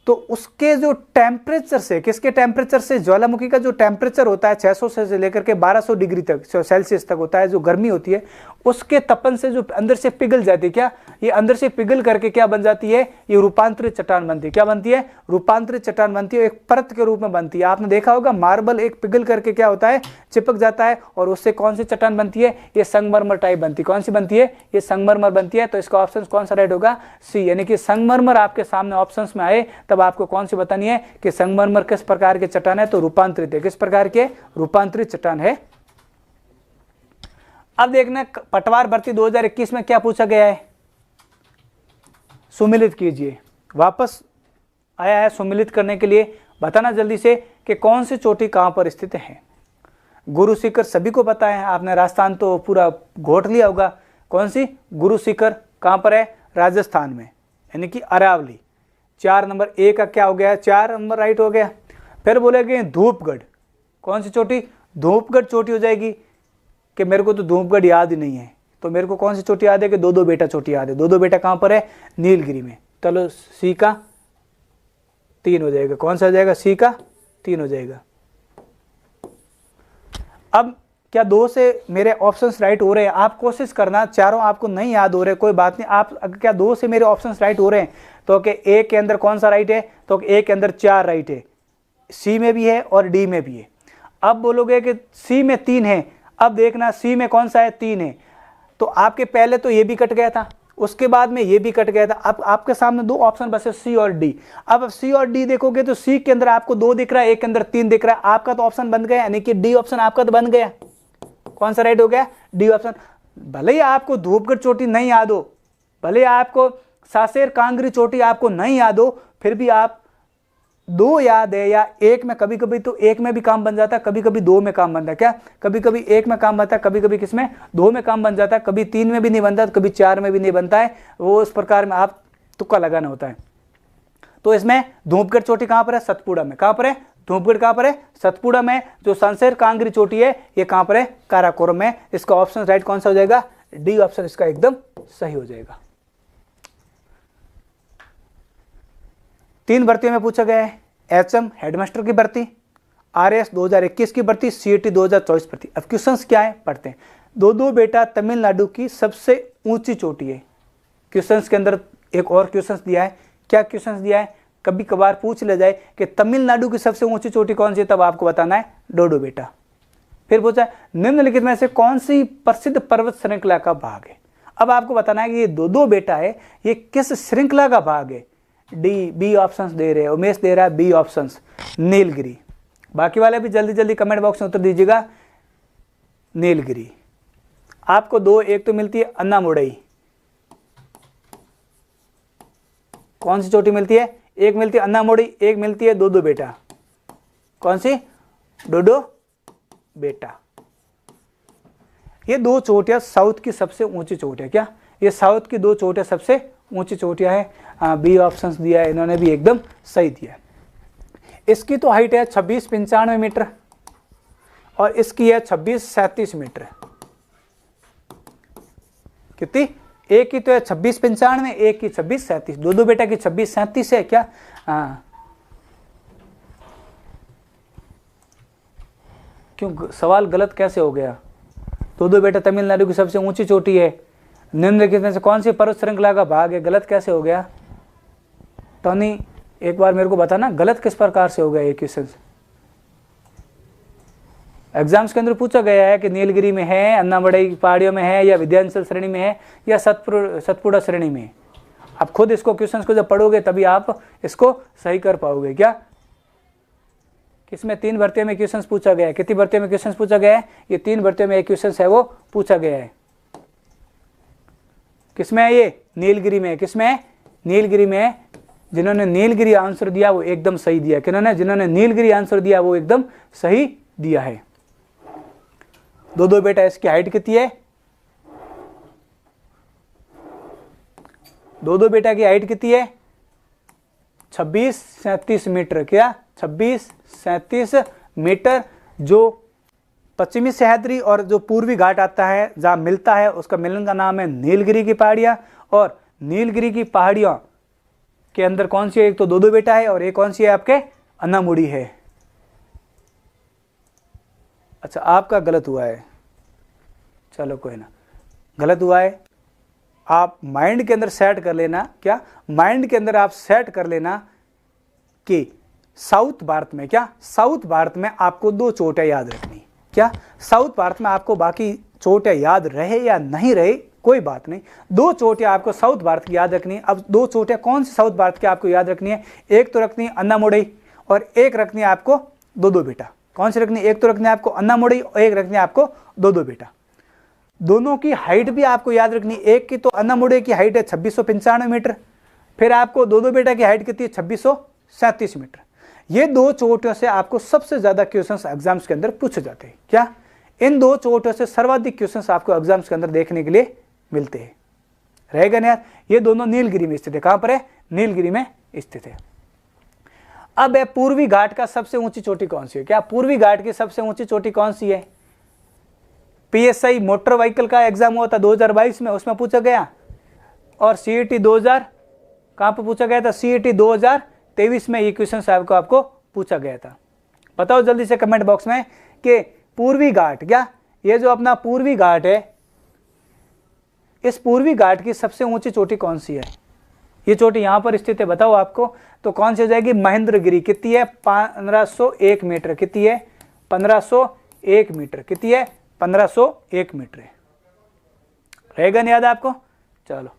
तो उसके जो टेम्परेचर से, किसके टेम्परेचर से, ज्वालामुखी का जो टेम्परेचर होता है 600 से लेकर के 1200 डिग्री तक सेल्सियस तक होता है, जो गर्मी होती है उसके तपन से जो अंदर से पिघल जाती है, क्या ये अंदर से पिघल करके क्या बन जाती है, ये रूपांतरित चट्टान बनती है। क्या बनती है, रूपांतरित चट्टान बनती है, एक परत के रूप में बनती है। आपने देखा होगा मार्बल एक पिघल करके क्या होता है, चिपक जाता है और उससे कौन सी चट्टान बनती है, ये संगमरमर टाइप बनती है। कौन सी बनती है, ये संगमरमर बनती है। तो इसका ऑप्शन कौन सा राइट होगा, सी, यानी कि संगमरमर आपके सामने ऑप्शन में आए तब आपको कौन सी बतानी है कि संगमरमर किस प्रकार के चट्टान है, तो रूपांतरित है। किस प्रकार के, रूपांतरित चट्टान है। अब देखना पटवार भर्ती 2021 में क्या पूछा गया है, सुमिलित कीजिए। वापस आया है सुमिलित करने के लिए। बताना जल्दी से कि कौन सी चोटी कहां पर स्थित है। गुरु शिखर सभी को पता है, आपने राजस्थान तो पूरा घोट लिया होगा। कौन सी, गुरु शिखर कहां पर है, राजस्थान में, यानी कि अरावली। 4 नंबर ए का क्या हो गया, 4 नंबर राइट हो गया। फिर बोलेगे धूपगढ़, कौन सी चोटी, धूपगढ़ चोटी हो जाएगी। कि मेरे को तो धूपगढ़ याद ही नहीं है, तो मेरे को कौन सी चोटी याद है कि दो बेटा चोटी याद है। दो बेटा कहां पर है, नीलगिरी में। चलो सी का 3 हो जाएगा। कौन सा हो जाएगा, सी का 3 हो जाएगा। अब क्या 2 से मेरे ऑप्शंस राइट हो रहे हैं, आप कोशिश करना, चारों आपको नहीं याद हो रहे कोई बात नहीं, आप क्या 2 से मेरे ऑप्शंस राइट हो रहे हैं तो कि ए के अंदर कौन सा राइट है, तो ए के अंदर 4 राइट है, सी में भी है और डी में भी है। अब बोलोगे कि सी में 3 है, अब देखना सी में कौन सा है, 3 है, तो आपके पहले तो ये भी कट गया था, उसके बाद में ये भी कट गया था। अब आपके सामने दो ऑप्शन बचे सी और डी। अब सी और डी देखोगे तो सी के अंदर आपको 2 दिख रहा है, एक के अंदर 3 दिख रहा है। आपका तो ऑप्शन बन गया, यानी कि डी ऑप्शन आपका तो बन गया। कौन सा राइट हो गया? D option. भले ही आपको धूपगढ़ चोटी नहीं याद हो, भले ही आपको सासेर कांगरी चोटी आपको नहीं याद हो, फिर भी आप 2 याद है या 1 में, कभी कभी तो 1 में भी काम बन जाता है, कभी कभी 2 में काम बनता है। क्या कभी कभी 1 में काम बनता है, कभी कभी किसमें 2 में काम बन जाता है, कभी 3 में भी नहीं बनता, कभी 4 में भी नहीं बनता है। वो उस प्रकार में आप तुक्का लगाना होता है। तो इसमें धूपगढ़ चोटी कहां पर है? सतपुड़ा में। कहां पर है? धूपगढ़ कहां पर है? सतपुड़ा में। जो सासेर कांगरी चोटी है ये कहां पर है? काराकोरम में। इसका ऑप्शन राइट कौन सा हो जाएगा? डी ऑप्शन इसका एकदम सही हो जाएगा। 3 भर्तियों में पूछा गया है, एचएम हेडमास्टर की भर्ती, आरएस 2021 की भर्ती, सीईटी 2024 भर्ती। अब क्वेश्चंस क्या है पढ़ते हैं। दो बेटा तमिलनाडु की सबसे ऊंची चोटी है। क्वेश्चंस के अंदर एक और क्वेश्चंस दिया है। क्या क्वेश्चंस दिया है? कभी कभार पूछ ले जाए कि तमिलनाडु की सबसे ऊंची चोटी कौन सी है, तब आपको बताना है डोडो बेटा। फिर पूछा निम्नलिखित में से कौन सी प्रसिद्ध पर्वत श्रृंखला का भाग है। अब आपको बताना है कि ये दो बेटा है, ये किस श्रृंखला का भाग है। डी, बी ऑप्शंस दे रहे हैं, उमेश दे रहा है बी ऑप्शंस, नीलगिरी। बाकी वाले भी जल्दी जल्दी कमेंट बॉक्स में उत्तर दीजिएगा। नीलगिरी। आपको 2, एक तो मिलती है अन्नामुडई। कौन सी चोटी मिलती है? एक मिलती है अन्नामुडई, एक मिलती है दो बेटा। कौन सी? डोडो बेटा। ये 2 चोटियां साउथ की सबसे ऊंची चोटियां। क्या ये साउथ की 2 चोटियां सबसे ऊंची चोटियां है? बी ऑप्शंस दिया है, इन्होंने भी एकदम सही दिया। इसकी तो हाइट है 26-95 मीटर और इसकी है 26-37 मीटर। कितनी? एक की तो है 26-95, एक की 26-37। दो बेटा की 26-37 है क्या? हाँ। क्यों सवाल गलत कैसे हो गया? दो बेटा तमिलनाडु की सबसे ऊंची चोटी है, निम्नलिखित में से कौन सी पर्वत श्रृंखला का भाग है, गलत कैसे हो गया? टॉनी एक बार मेरे को बताना गलत किस प्रकार से हो गया ये क्वेश्चन। एग्जाम्स के अंदर पूछा गया है कि नीलगिरी में है, अन्नामड़ई की पहाड़ियों में है, या विंध्याचल श्रेणी में है, या सतपुड़ा श्रेणी में। आप खुद इसको क्वेश्चंस को जब पढ़ोगे तभी आप इसको सही कर पाओगे। क्या किसमें 3 भर्तियों में क्वेश्चंस पूछा गया है? कितनी भर्तियों में क्वेश्चंस पूछा गया है? ये 3 भर्तियों में एक क्वेश्चन है वो पूछा गया है। किसमें है ये? नीलगिरी में। किसमें है? नीलगिरी में है। जिन्होंने नीलगिरी आंसर दिया वो एकदम सही दिया। किन्होंने? जिन्होंने नीलगिरी आंसर दिया वो एकदम सही दिया है। दो बेटा इसकी हाइट कितनी है? दो बेटा की हाइट कितनी है? 26-37 मीटर। क्या 26-37 मीटर। जो पश्चिमी सह्याद्री और जो पूर्वी घाट आता है जहां मिलता है उसका मिलन का नाम है नीलगिरी की पहाड़ियां। और नीलगिरी की पहाड़ियों के अंदर कौन सी है? एक तो दो बेटा है और एक कौन सी है आपके? अन्नामुडी है। अच्छा आपका गलत हुआ है, चलो कोई ना, गलत हुआ है। आप माइंड के अंदर सेट कर लेना। क्या माइंड के अंदर आप सेट कर लेना कि साउथ भारत में, क्या साउथ भारत में आपको 2 चोटियां याद रखनी। क्या साउथ भारत में आपको बाकी चोटियां याद रहे या नहीं रहे कोई बात नहीं, 2 चोटियां आपको साउथ भारत की याद रखनी है। अब 2 चोटियां कौन सी साउथ भारत की आपको याद रखनी है? एक तो रखनी है अन्नामुडई और एक रखनी है आपको दो बेटा। कौन सी रखनी है? एक तो रखनी है आपको अन्नामुडई और एक रखनी है आपको दो बेटा। दोनों की हाइट भी आपको याद रखनी है। एक की तो अन्नामुडई की हाइट है 2695 मीटर, फिर आपको दो बेटा की हाइट कितनी है? 2637 मीटर। ये 2 चोटियों से आपको सबसे ज्यादा क्वेश्चंस एग्जाम्स के अंदर पूछे जाते हैं। क्या इन 2 चोटियों से सर्वाधिक क्वेश्चंस आपको एग्जाम्स के अंदर देखने के लिए मिलते हैं। रहेगा ना यार? ये दोनों नीलगिरी में स्थित है। कहां पर है? नीलगिरी में स्थित है। अब है पूर्वी घाट का सबसे ऊंची चोटी कौन सी है? क्या पूर्वी घाट की सबसे ऊंची चोटी कौन सी है? पीएसआई मोटर व्हीकल का एग्जाम हुआ था 2022 में, उसमें पूछा गया। और सीईटी 2000 कहां पर पूछा गया था? सीईटी 2023 में ये क्वेश्चन साहब को आपको पूछा गया था। बताओ जल्दी से कमेंट बॉक्स में कि पूर्वी घाट, क्या ये जो अपना पूर्वी घाट है, इस पूर्वी घाट की सबसे ऊंची चोटी कौन सी है? ये चोटी यहां पर स्थित है, बताओ आपको। तो कौन सी हो जाएगी? महेंद्रगिरी। कितनी है? 1501 मीटर। कितनी है? 1501 मीटर। कितनी है? 1501 मीटर है। रहेगा नहीं याद आपको? चलो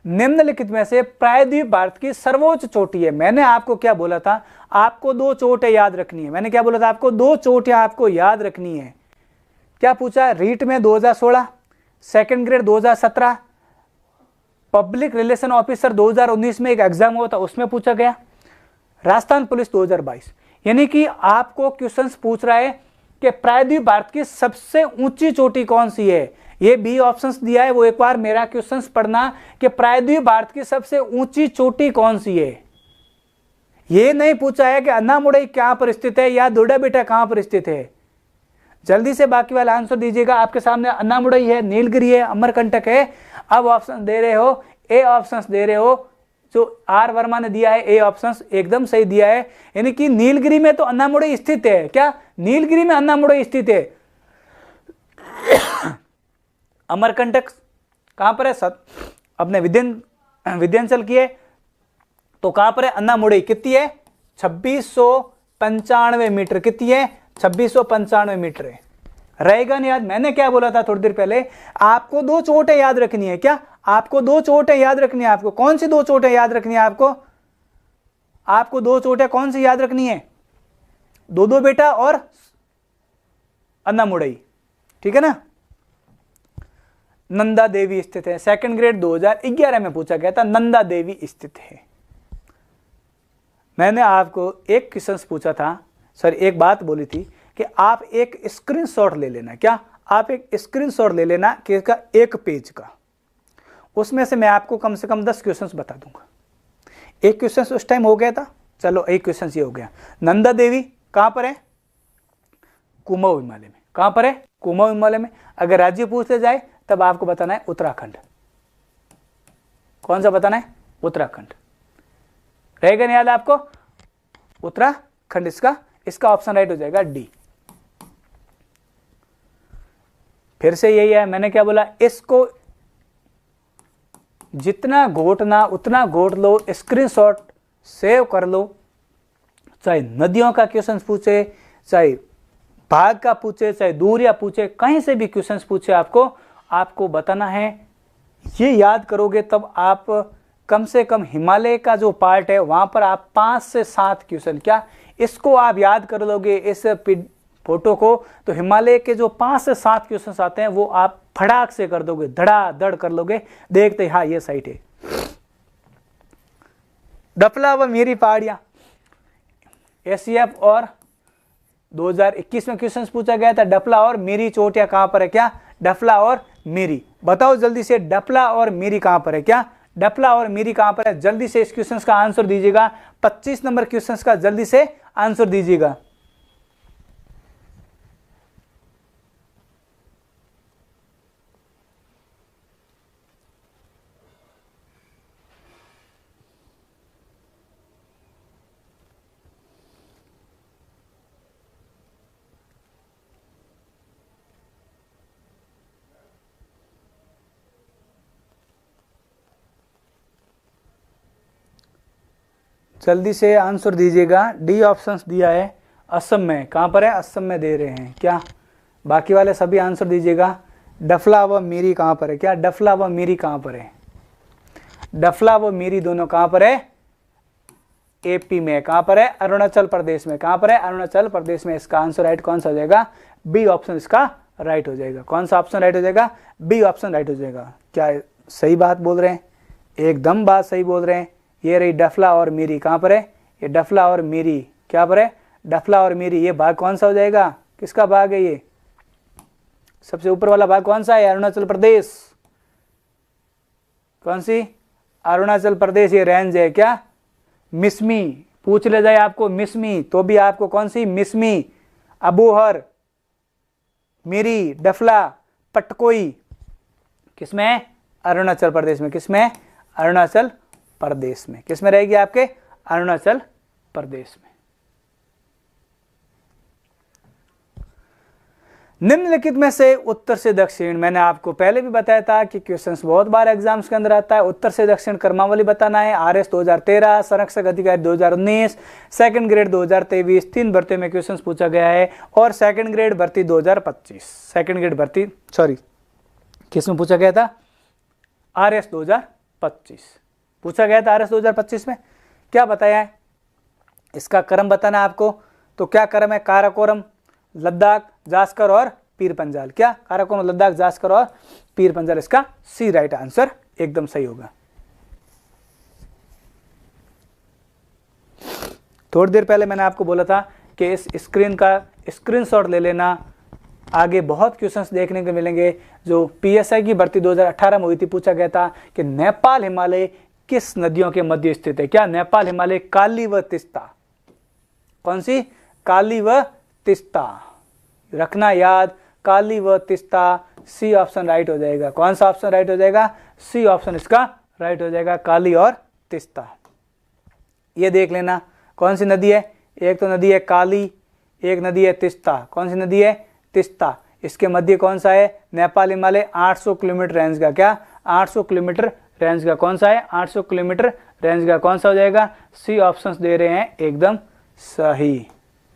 निम्नलिखित में से प्रायद्वीप भारत की सर्वोच्च चोटी है। मैंने आपको क्या बोला था, आपको 2 चोटें याद रखनी है। मैंने क्या बोला था आपको, 2 चोटें आपको याद रखनी है। क्या पूछा, रीट में 2016, second grade 2017, public relation officer 2019 में एक एग्जाम हुआ था उसमें पूछा गया, राजस्थान पुलिस 2022। यानी कि आपको क्वेश्चंस पूछ रहा है कि प्रायद्वीप भारत की सबसे ऊंची चोटी कौन सी है। ये बी ऑप्शंस दिया है, वो एक बार मेरा क्वेश्चंस पढ़ना कि प्रायद्वीप भारत की सबसे ऊंची चोटी कौन सी है। ये नहीं पूछा है कि अन्नामुड़ई कहां पर स्थित है या दुर्डाबेटा कहां पर स्थित है। जल्दी से बाकी वाला आंसर दीजिएगा। आपके सामने अन्नामुड़ई है, नीलगिरी है, अमरकंटक है। अब ऑप्शन दे रहे हो, ए ऑप्शंस दे रहे हो, जो आर वर्मा ने दिया है ए ऑप्शंस एकदम सही दिया है। यानी कि नीलगिरी में तो अन्नामुड़ई स्थित है। क्या नीलगिरी में अन्नामुड़ई स्थित है? अमरकंटक कहां पर है? अपने विंध्याचल की है, तो कहां पर है? अन्नामुड़ई कितनी है? 2695 मीटर। कितनी है? 2695 मीटर है। रहेगा नहीं याद? मैंने क्या बोला था थोड़ी देर पहले, आपको 2 चोटें याद रखनी है। क्या आपको 2 चोटें याद रखनी है? आपको कौन सी 2 चोटें याद रखनी है? आपको 2 चोटें कौन सी याद रखनी है? दो बेटा और अन्नामुड़ई, ठीक है ना। नंदा देवी स्थित है, सेकंड ग्रेड 2011 में पूछा गया था, नंदा देवी स्थित है। मैंने आपको एक क्वेश्चन पूछा था, सर एक बात बोली थी कि आप एक स्क्रीनशॉट ले लेना। क्या आप एक स्क्रीनशॉट ले लेना कि इसका एक पेज का, उसमें से मैं आपको कम से कम 10 क्वेश्चंस बता दूंगा। एक क्वेश्चन उस टाइम हो गया था, चलो एक क्वेश्चन ये हो गया। नंदा देवी कहां पर है? कुमाऊं हिमालय में। कहां पर है? कुमाऊं हिमालय में। अगर राज्य पूछते जाए तब आपको बताना है उत्तराखंड। कौन सा बताना है? उत्तराखंड। रहेगा नहीं याद आपको? उत्तराखंड इसका ऑप्शन राइट हो जाएगा डी। फिर से यही है, मैंने क्या बोला, इसको जितना घोटना उतना घोट लो, स्क्रीनशॉट सेव कर लो। चाहे नदियों का क्वेश्चन पूछे, चाहे भाग का पूछे, चाहे दूरियां पूछे, कहीं से भी क्वेश्चन पूछे आपको बताना है। ये याद करोगे तब आप कम से कम हिमालय का जो पार्ट है वहां पर आप 5 से 7 क्वेश्चन, क्या इसको आप याद कर लोगे इस फोटो को, तो हिमालय के जो 5 से 7 क्वेश्चन आते हैं वो आप फटाक से कर दोगे, धड़ाधड़ कर लोगे। देखते हाँ ये साइट है। डफला व मेरी पहाड़ियां, एससीएफ और 2021 में क्वेश्चन पूछा गया था, डफला और मेरी चोटियां कहां पर है? क्या डफला और मेरी, बताओ जल्दी से, डफला और मेरी कहां पर है? क्या डफला और मेरी कहां पर है? जल्दी से इस क्वेश्चन का आंसर दीजिएगा। 25 नंबर क्वेश्चन का जल्दी से आंसर दीजिएगा। जल्दी से आंसर दीजिएगा। डी ऑप्शंस दिया है, असम में। कहां पर है? असम में दे रहे हैं। क्या बाकी वाले सभी आंसर दीजिएगा। डफला व मेरी कहां पर है? क्या डफला व मेरी कहां पर है? डफला व मेरी दोनों कहां पर है? एपी में। कहां पर है? अरुणाचल प्रदेश में। कहां पर है? अरुणाचल प्रदेश में। इसका आंसर राइट कौन सा हो जाएगा? बी ऑप्शन इसका राइट हो जाएगा। कौन सा ऑप्शन राइट हो जाएगा? बी ऑप्शन राइट हो जाएगा। क्या सही बात बोल रहे हैं? एकदम बात सही बोल रहे हैं। ये रही डफला और मेरी। कहां पर है? ये डफला और मेरी क्या पर है? डफला और मेरी। ये भाग कौन सा हो जाएगा? किसका भाग है? ये सबसे ऊपर वाला भाग कौन सा है? अरुणाचल प्रदेश। कौन सी? अरुणाचल प्रदेश। ये रेंज है। क्या मिसमी पूछ ले जाए आपको, मिसमी तो भी आपको कौन सी? मिसमी, अबोहर, मेरी, डफला, पटकोई किसमें है? अरुणाचल प्रदेश में। किसमें? अरुणाचल प्रदेश में। किसमें रहेगी? आपके अरुणाचल प्रदेश में। निम्नलिखित में से उत्तर से दक्षिण, मैंने आपको पहले भी बताया था कि क्वेश्चंस बहुत बार एग्जाम्स के अंदर आता है। उत्तर से दक्षिण क्रमावली बताना है। आरएस 2013, संरक्षक अधिकारी 2019, सेकंड ग्रेड 2023, 3 भर्तियों में क्वेश्चंस पूछा गया है। और सेकंड ग्रेड भर्ती 2025, सेकंड ग्रेड भर्ती किसमें पूछा गया था? आरएस 2013 पूछा गया था RS 2025 में। क्या बताया है, इसका क्रम बताना है आपको। तो क्या क्रम है, काराकोरम, लद्दाख, जास्कर और पीर पंजाल। क्या काराकोरम, लद्दाख, जास्कर और पीर पंजाल, इसका सी राइट आंसर एकदम सही होगा। थोड़ी देर पहले मैंने आपको बोला था कि इस स्क्रीन का स्क्रीनशॉट ले लेना, आगे बहुत क्वेश्चंस देखने को मिलेंगे। जो PSI की भर्ती 2018 में हुई थी, पूछा गया था कि नेपाल हिमालय किस नदियों के मध्य स्थित है। क्या नेपाल हिमालय काली व तिस्ता, कौन सी, काली व तिस्ता, रखना याद, काली व तिस्ता। सी ऑप्शन राइट हो जाएगा। कौन सा ऑप्शन राइट हो जाएगा, सी ऑप्शन इसका राइट हो जाएगा, काली और तिस्ता। ये देख लेना कौन सी नदी है, एक तो नदी है काली, एक नदी है तिस्ता। कौन सी नदी है, तिस्ता। इसके मध्य कौन सा है, नेपाल हिमालय 800 किलोमीटर रेंज का। क्या 800 किलोमीटर रेंज का, कौन सा है, 800 किलोमीटर रेंज का। कौन सा हो जाएगा, सी ऑप्शंस दे रहे हैं एकदम सही।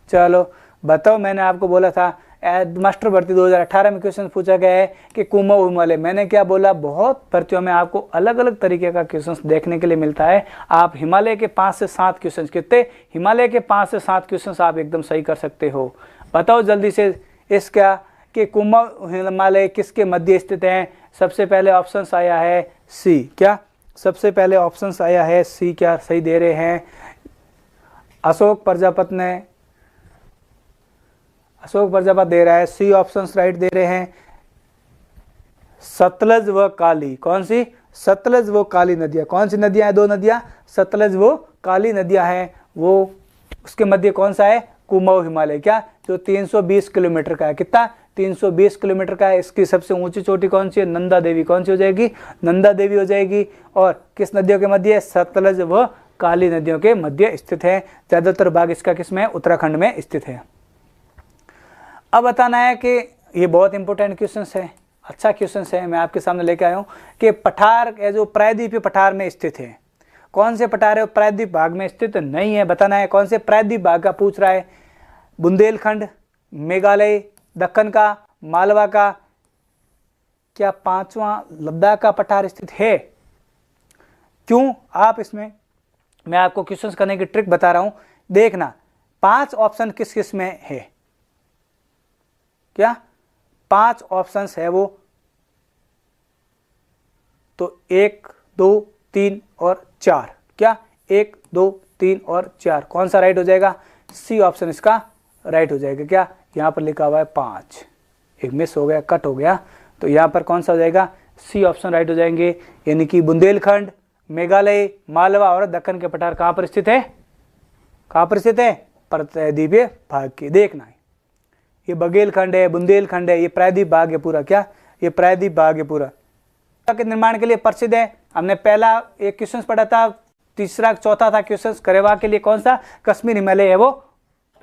चलो बताओ, मैंने आपको बोला था मास्टर भर्ती 2018 में क्वेश्चन पूछा गया है कि कुमाऊं हिमालय। मैंने क्या बोला, बहुत भर्तियों में आपको अलग अलग तरीके का क्वेश्चन देखने के लिए मिलता है। आप हिमालय के 5 से 7 क्वेश्चन, कितने, हिमालय के 5 से 7 क्वेश्चन आप एकदम सही कर सकते हो। बताओ जल्दी से इसका कि कुमाऊं हिमालय किसके मध्य स्थित है। सबसे पहले ऑप्शन आया है सी। क्या सबसे पहले ऑप्शन आया है सी, क्या सही दे रहे हैं। अशोक प्रजापति ने, अशोक प्रजापति दे रहा है, सी ऑप्शंस राइट दे रहे हैं। सतलज व काली, कौन सी, सतलज व काली नदियां। कौन सी नदियां हैं, दो नदियां, सतलज व काली नदियां हैं। वो उसके मध्य कौन सा है, कुमाऊं हिमालय। क्या, जो 320 किलोमीटर का है। कितना, 320 किलोमीटर का है। इसकी सबसे ऊंची चोटी कौन सी है, नंदा देवी। कौन सी हो जाएगी, नंदा देवी हो जाएगी। और किस नदियों के मध्य, सतलज व काली नदियों के मध्य स्थित है। ज्यादातर भाग इसका किसमें, उत्तराखंड में स्थित है। अब बताना है कि ये बहुत इंपॉर्टेंट क्वेश्चन है, अच्छा क्वेश्चन है, मैं आपके सामने लेके आया हूँ कि पठार जो प्रायद्वीपीय पठार में स्थित है। कौन से पठार है, प्रायद्वीप भाग में स्थित नहीं है। बताना है कौन से प्रायद्वीप भाग का पूछ रहा है। बुंदेलखंड, मेघालय, दक्कन का, मालवा का, क्या पांचवा लद्दाख का पठार स्थित है। क्यों, आप इसमें मैं आपको क्वेश्चंस करने की ट्रिक बता रहा हूं। देखना 5 ऑप्शन किस किस में है। क्या 5 ऑप्शंस है वो, तो 1, 2, 3 और 4। क्या 1, 2, 3 और 4, कौन सा राइट हो जाएगा, सी ऑप्शन इसका राइट हो जाएगा। क्या यहां पर लिखा हुआ है 5, एक मिस हो गया, कट हो गया, तो यहां पर कौन सा हो जाएगा, सी ऑप्शन राइट हो जाएंगे। यानी कि बुंदेलखंड, मेघालय, मालवा और दक्कन के पठार कहां पर स्थित है, कहां पर स्थित है, प्रायद्वीपीय भाग के। देखना है ये बघेलखंड है, बुंदेलखंड है, ये प्रायद्वीप भाग है पूरा। क्या ये प्रायद्वीप भाग है पूरा, के निर्माण के लिए प्रसिद्ध है। हमने पहला एक क्वेश्चन पढ़ा था, तीसरा चौथा था क्वेश्चन करेवा के लिए कौन सा, कश्मीर हिमालय है वो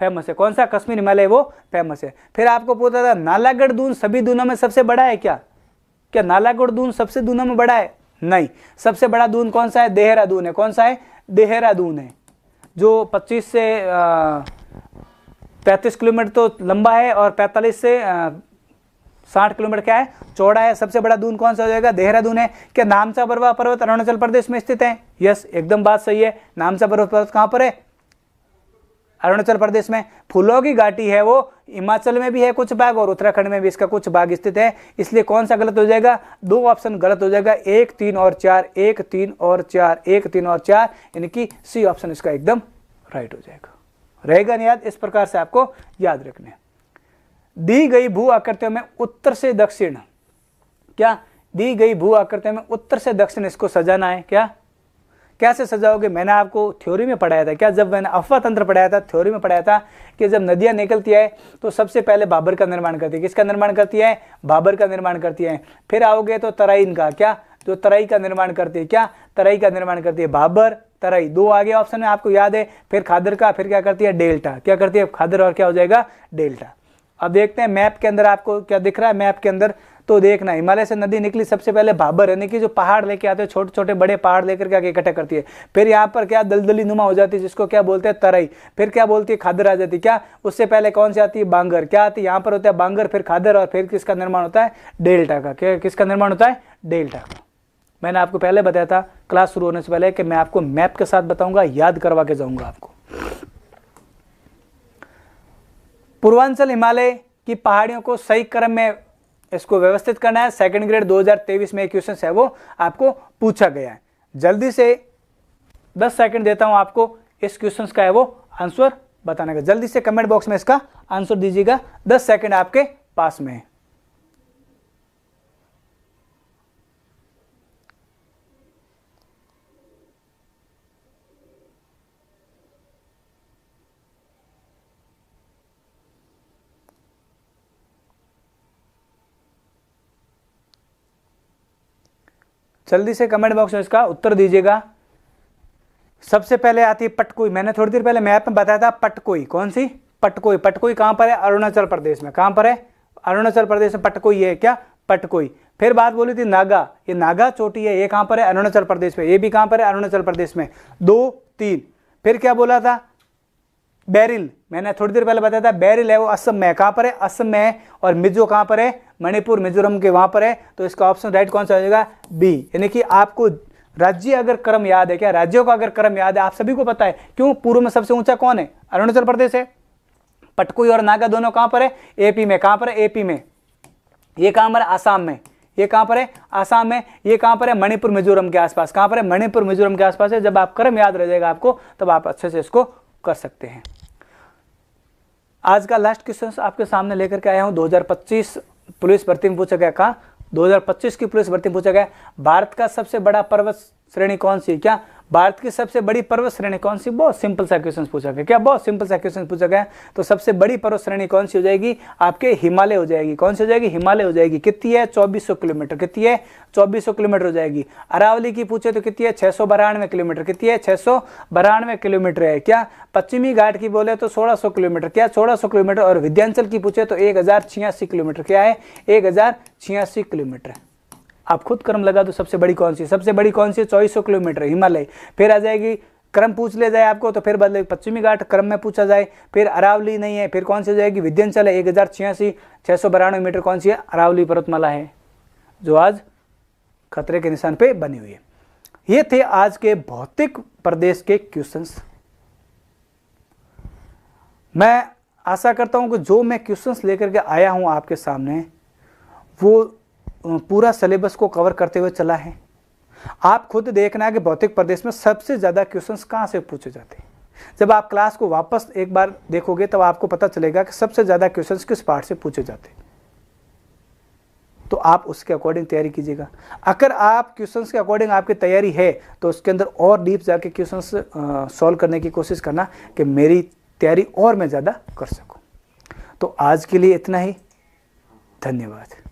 फेमस है। कौन सा, कश्मीर हिमालय वो फेमस है। फिर आपको पूछा था नालागढ़ दून सभी दूनों में सबसे बड़ा है क्या, क्या नालागढ़ दून सबसे दूनों में बड़ा है, नहीं। सबसे बड़ा दून कौन सा है, देहरादून है। कौन सा है, देहरादून है, जो 25 से 35 किलोमीटर तो लंबा है और 45 से 60 किलोमीटर क्या है, चौड़ा है। सबसे बड़ा दून कौन सा हो जाएगा, देहरादून है। क्या नामचा बर्वा पर्वत अरुणाचल प्रदेश में स्थित है, यस एकदम बात सही है। नामचा बर्वा पर्वत कहां पर है, अरुणाचल प्रदेश में। फूलों की घाटी है वो हिमाचल में भी है कुछ भाग और उत्तराखंड में भी इसका कुछ भाग स्थित है। इसलिए कौन सा गलत हो जाएगा, 2 ऑप्शन गलत हो जाएगा, 1, 3 और 4, 1, 3 और 4, 1, 3 और 4, यानी कि सी ऑप्शन इसका एकदम राइट हो जाएगा। रहेगा नहीं याद, इस प्रकार से आपको याद रखने। दी गई भू आकृतियों में उत्तर से दक्षिण, क्या दी गई भू आकृतियों में उत्तर से दक्षिण इसको सजाना है। क्या कैसे सजाओगे, मैंने आपको थ्योरी में पढ़ाया था। क्या जब मैंने अफवाह तंत्र पढ़ाया था, थ्योरी में पढ़ाया था कि जब नदियां निकलती है तो सबसे पहले भाबर का निर्माण करती है। किसका निर्माण करती है, भाबर का निर्माण करती है। फिर आओगे तो तराइन का, क्या जो तराई का निर्माण करती है, क्या तराई का निर्माण करती है, भाबर तराई, 2 आगे ऑप्शन में आपको याद है। फिर खादर का, फिर क्या करती है, डेल्टा। क्या करती है, खादर और क्या हो जाएगा, डेल्टा। अब देखते हैं मैप के अंदर आपको क्या दिख रहा है, मैप के अंदर तो देखना हिमालय से नदी निकली सबसे पहले भाबर, यानी कि जो पहाड़ लेके आते हैं, छोटे छोटे बड़े पहाड़ लेकर के इकट्ठा करती है। फिर यहाँ पर क्या दलदली नुमा हो जाती है, जिसको क्या बोलते हैं, तराई। फिर क्या बोलती है, खादर आ जाती है। क्या उससे पहले कौन सी आती है, बांगर। क्या आती है, यहाँ पर होता है बांगर, फिर खादर और फिर किसका निर्माण होता है, डेल्टा का। क्या किसका निर्माण होता है, डेल्टा का। मैंने आपको पहले बताया था क्लास शुरू होने से पहले कि मैं आपको मैप के साथ बताऊंगा, याद करवा के जाऊंगा आपको। पूर्वांचल हिमालय की पहाड़ियों को सही क्रम में इसको व्यवस्थित करना है। सेकंड ग्रेड 2023 में क्वेश्चन है वो आपको पूछा गया है। जल्दी से 10 सेकंड देता हूं आपको इस क्वेश्चन का है वो आंसर बताने का। जल्दी से कमेंट बॉक्स में इसका आंसर दीजिएगा, 10 सेकंड आपके पास में है। जल्दी से कमेंट बॉक्स में इसका उत्तर दीजिएगा। सबसे पहले आती है पटकोई। मैंने थोड़ी देर पहले मैप में बताया था पटकोई। कौन सी? पटकोई। पटकोई कहां पर है? अरुणाचल प्रदेश में। कहां पर है? अरुणाचल प्रदेश में पटकोई है। क्या? पटकोई। फिर बात बोली थी नागा, ये नागा चोटी है, ये कहां पर है? अरुणाचल प्रदेश में। ये भी कहां पर है? अरुणाचल प्रदेश में। 2, 3। फिर क्या बोला था? बैरिल। मैंने थोड़ी देर पहले बताया था बैरिल है वो असम में। कहां पर है? असम में है। और मिजो कहां पर है? मणिपुर, मिजोरम के वहां पर है। तो इसका ऑप्शन राइट कौन सा हो जाएगा? बी। यानी कि आपको राज्य अगर क्रम याद है, क्या राज्यों का अगर क्रम याद है, आप सभी को पता है। क्यों? पूर्व में सबसे ऊंचा कौन है? अरुणाचल प्रदेश है। पटकोई और नागा दोनों कहां पर है? एपी में। कहां पर है? एपी में। ये कहां पर है? आसाम में। ये कहां पर है? आसाम में। ये कहां पर है? मणिपुर, मिजोरम के आसपास। कहां पर है? मणिपुर, मिजोरम के आसपास है। जब आप क्रम याद रह जाएगा आपको, तब आप अच्छे से इसको कर सकते हैं। आज का लास्ट क्वेश्चन आपके सामने लेकर के आया हूं। 2025 पुलिस भर्ती में पूछा गया। कहा? 2025 की पुलिस भर्ती में पूछा गया, भारत का सबसे बड़ा पर्वत श्रेणी कौन सी? क्या भारत की सबसे बड़ी पर्वत श्रेणी कौन सी? बहुत सिंपल सा क्वेश्चन पूछा गया। क्या? बहुत सिंपल सा क्वेश्चन पूछा गया। तो सबसे बड़ी पर्वत श्रेणी कौन सी हो जाएगी? आपके हिमालय हो जाएगी। कौन सी हो जाएगी? हिमालय हो जाएगी। कितनी है? 2400 किलोमीटर। कितनी है? 2400 किलोमीटर हो जाएगी। अरावली की पूछे तो कितनी है? 692 किलोमीटर। कितनी है? 692 किलोमीटर है। क्या? पश्चिमी घाट की बोले तो 1600 किलोमीटर। क्या? 1600 किलोमीटर। और विंध्याचल की पूछे तो 1086 किलोमीटर। क्या है? 1086 किलोमीटर। आप खुद क्रम लगा दो, सबसे बड़ी कौन सी? सबसे बड़ी कौन सी? 2400 किलोमीटर, हिमालय। फिर आ जाएगी, क्रम पूछ ले जाए आपको तो फिर बदले पश्चिमी घाट क्रम में पूछा जाए। फिर अरावली नहीं है, फिर कौन सी हो जाएगी? विंध्याचल है। 1086, 692 मीटर कौन सी है? अरावली पर्वतमाला है, जो आज खतरे के निशान पे बनी हुई है। ये थे आज के भौतिक प्रदेश के क्वेश्चंस। मैं आशा करता हूं कि जो मैं क्वेश्चंस लेकर के आया हूं आपके सामने, वो पूरा सिलेबस को कवर करते हुए चला है। आप खुद देखना है कि भौतिक प्रदेश में सबसे ज्यादा क्वेश्चंस कहां से पूछे जाते हैं। जब आप क्लास को वापस एक बार देखोगे तब आपको पता चलेगा कि सबसे ज्यादा क्वेश्चंस किस पार्ट से पूछे जाते हैं। तो आप उसके अकॉर्डिंग तैयारी कीजिएगा। अगर आप क्वेश्चंस के अकॉर्डिंग आपकी तैयारी है तो उसके अंदर और डीप जाके क्वेश्चंस सॉल्व करने की कोशिश करना कि मेरी तैयारी और मैं ज़्यादा कर सकूं। तो आज के लिए इतना ही। धन्यवाद।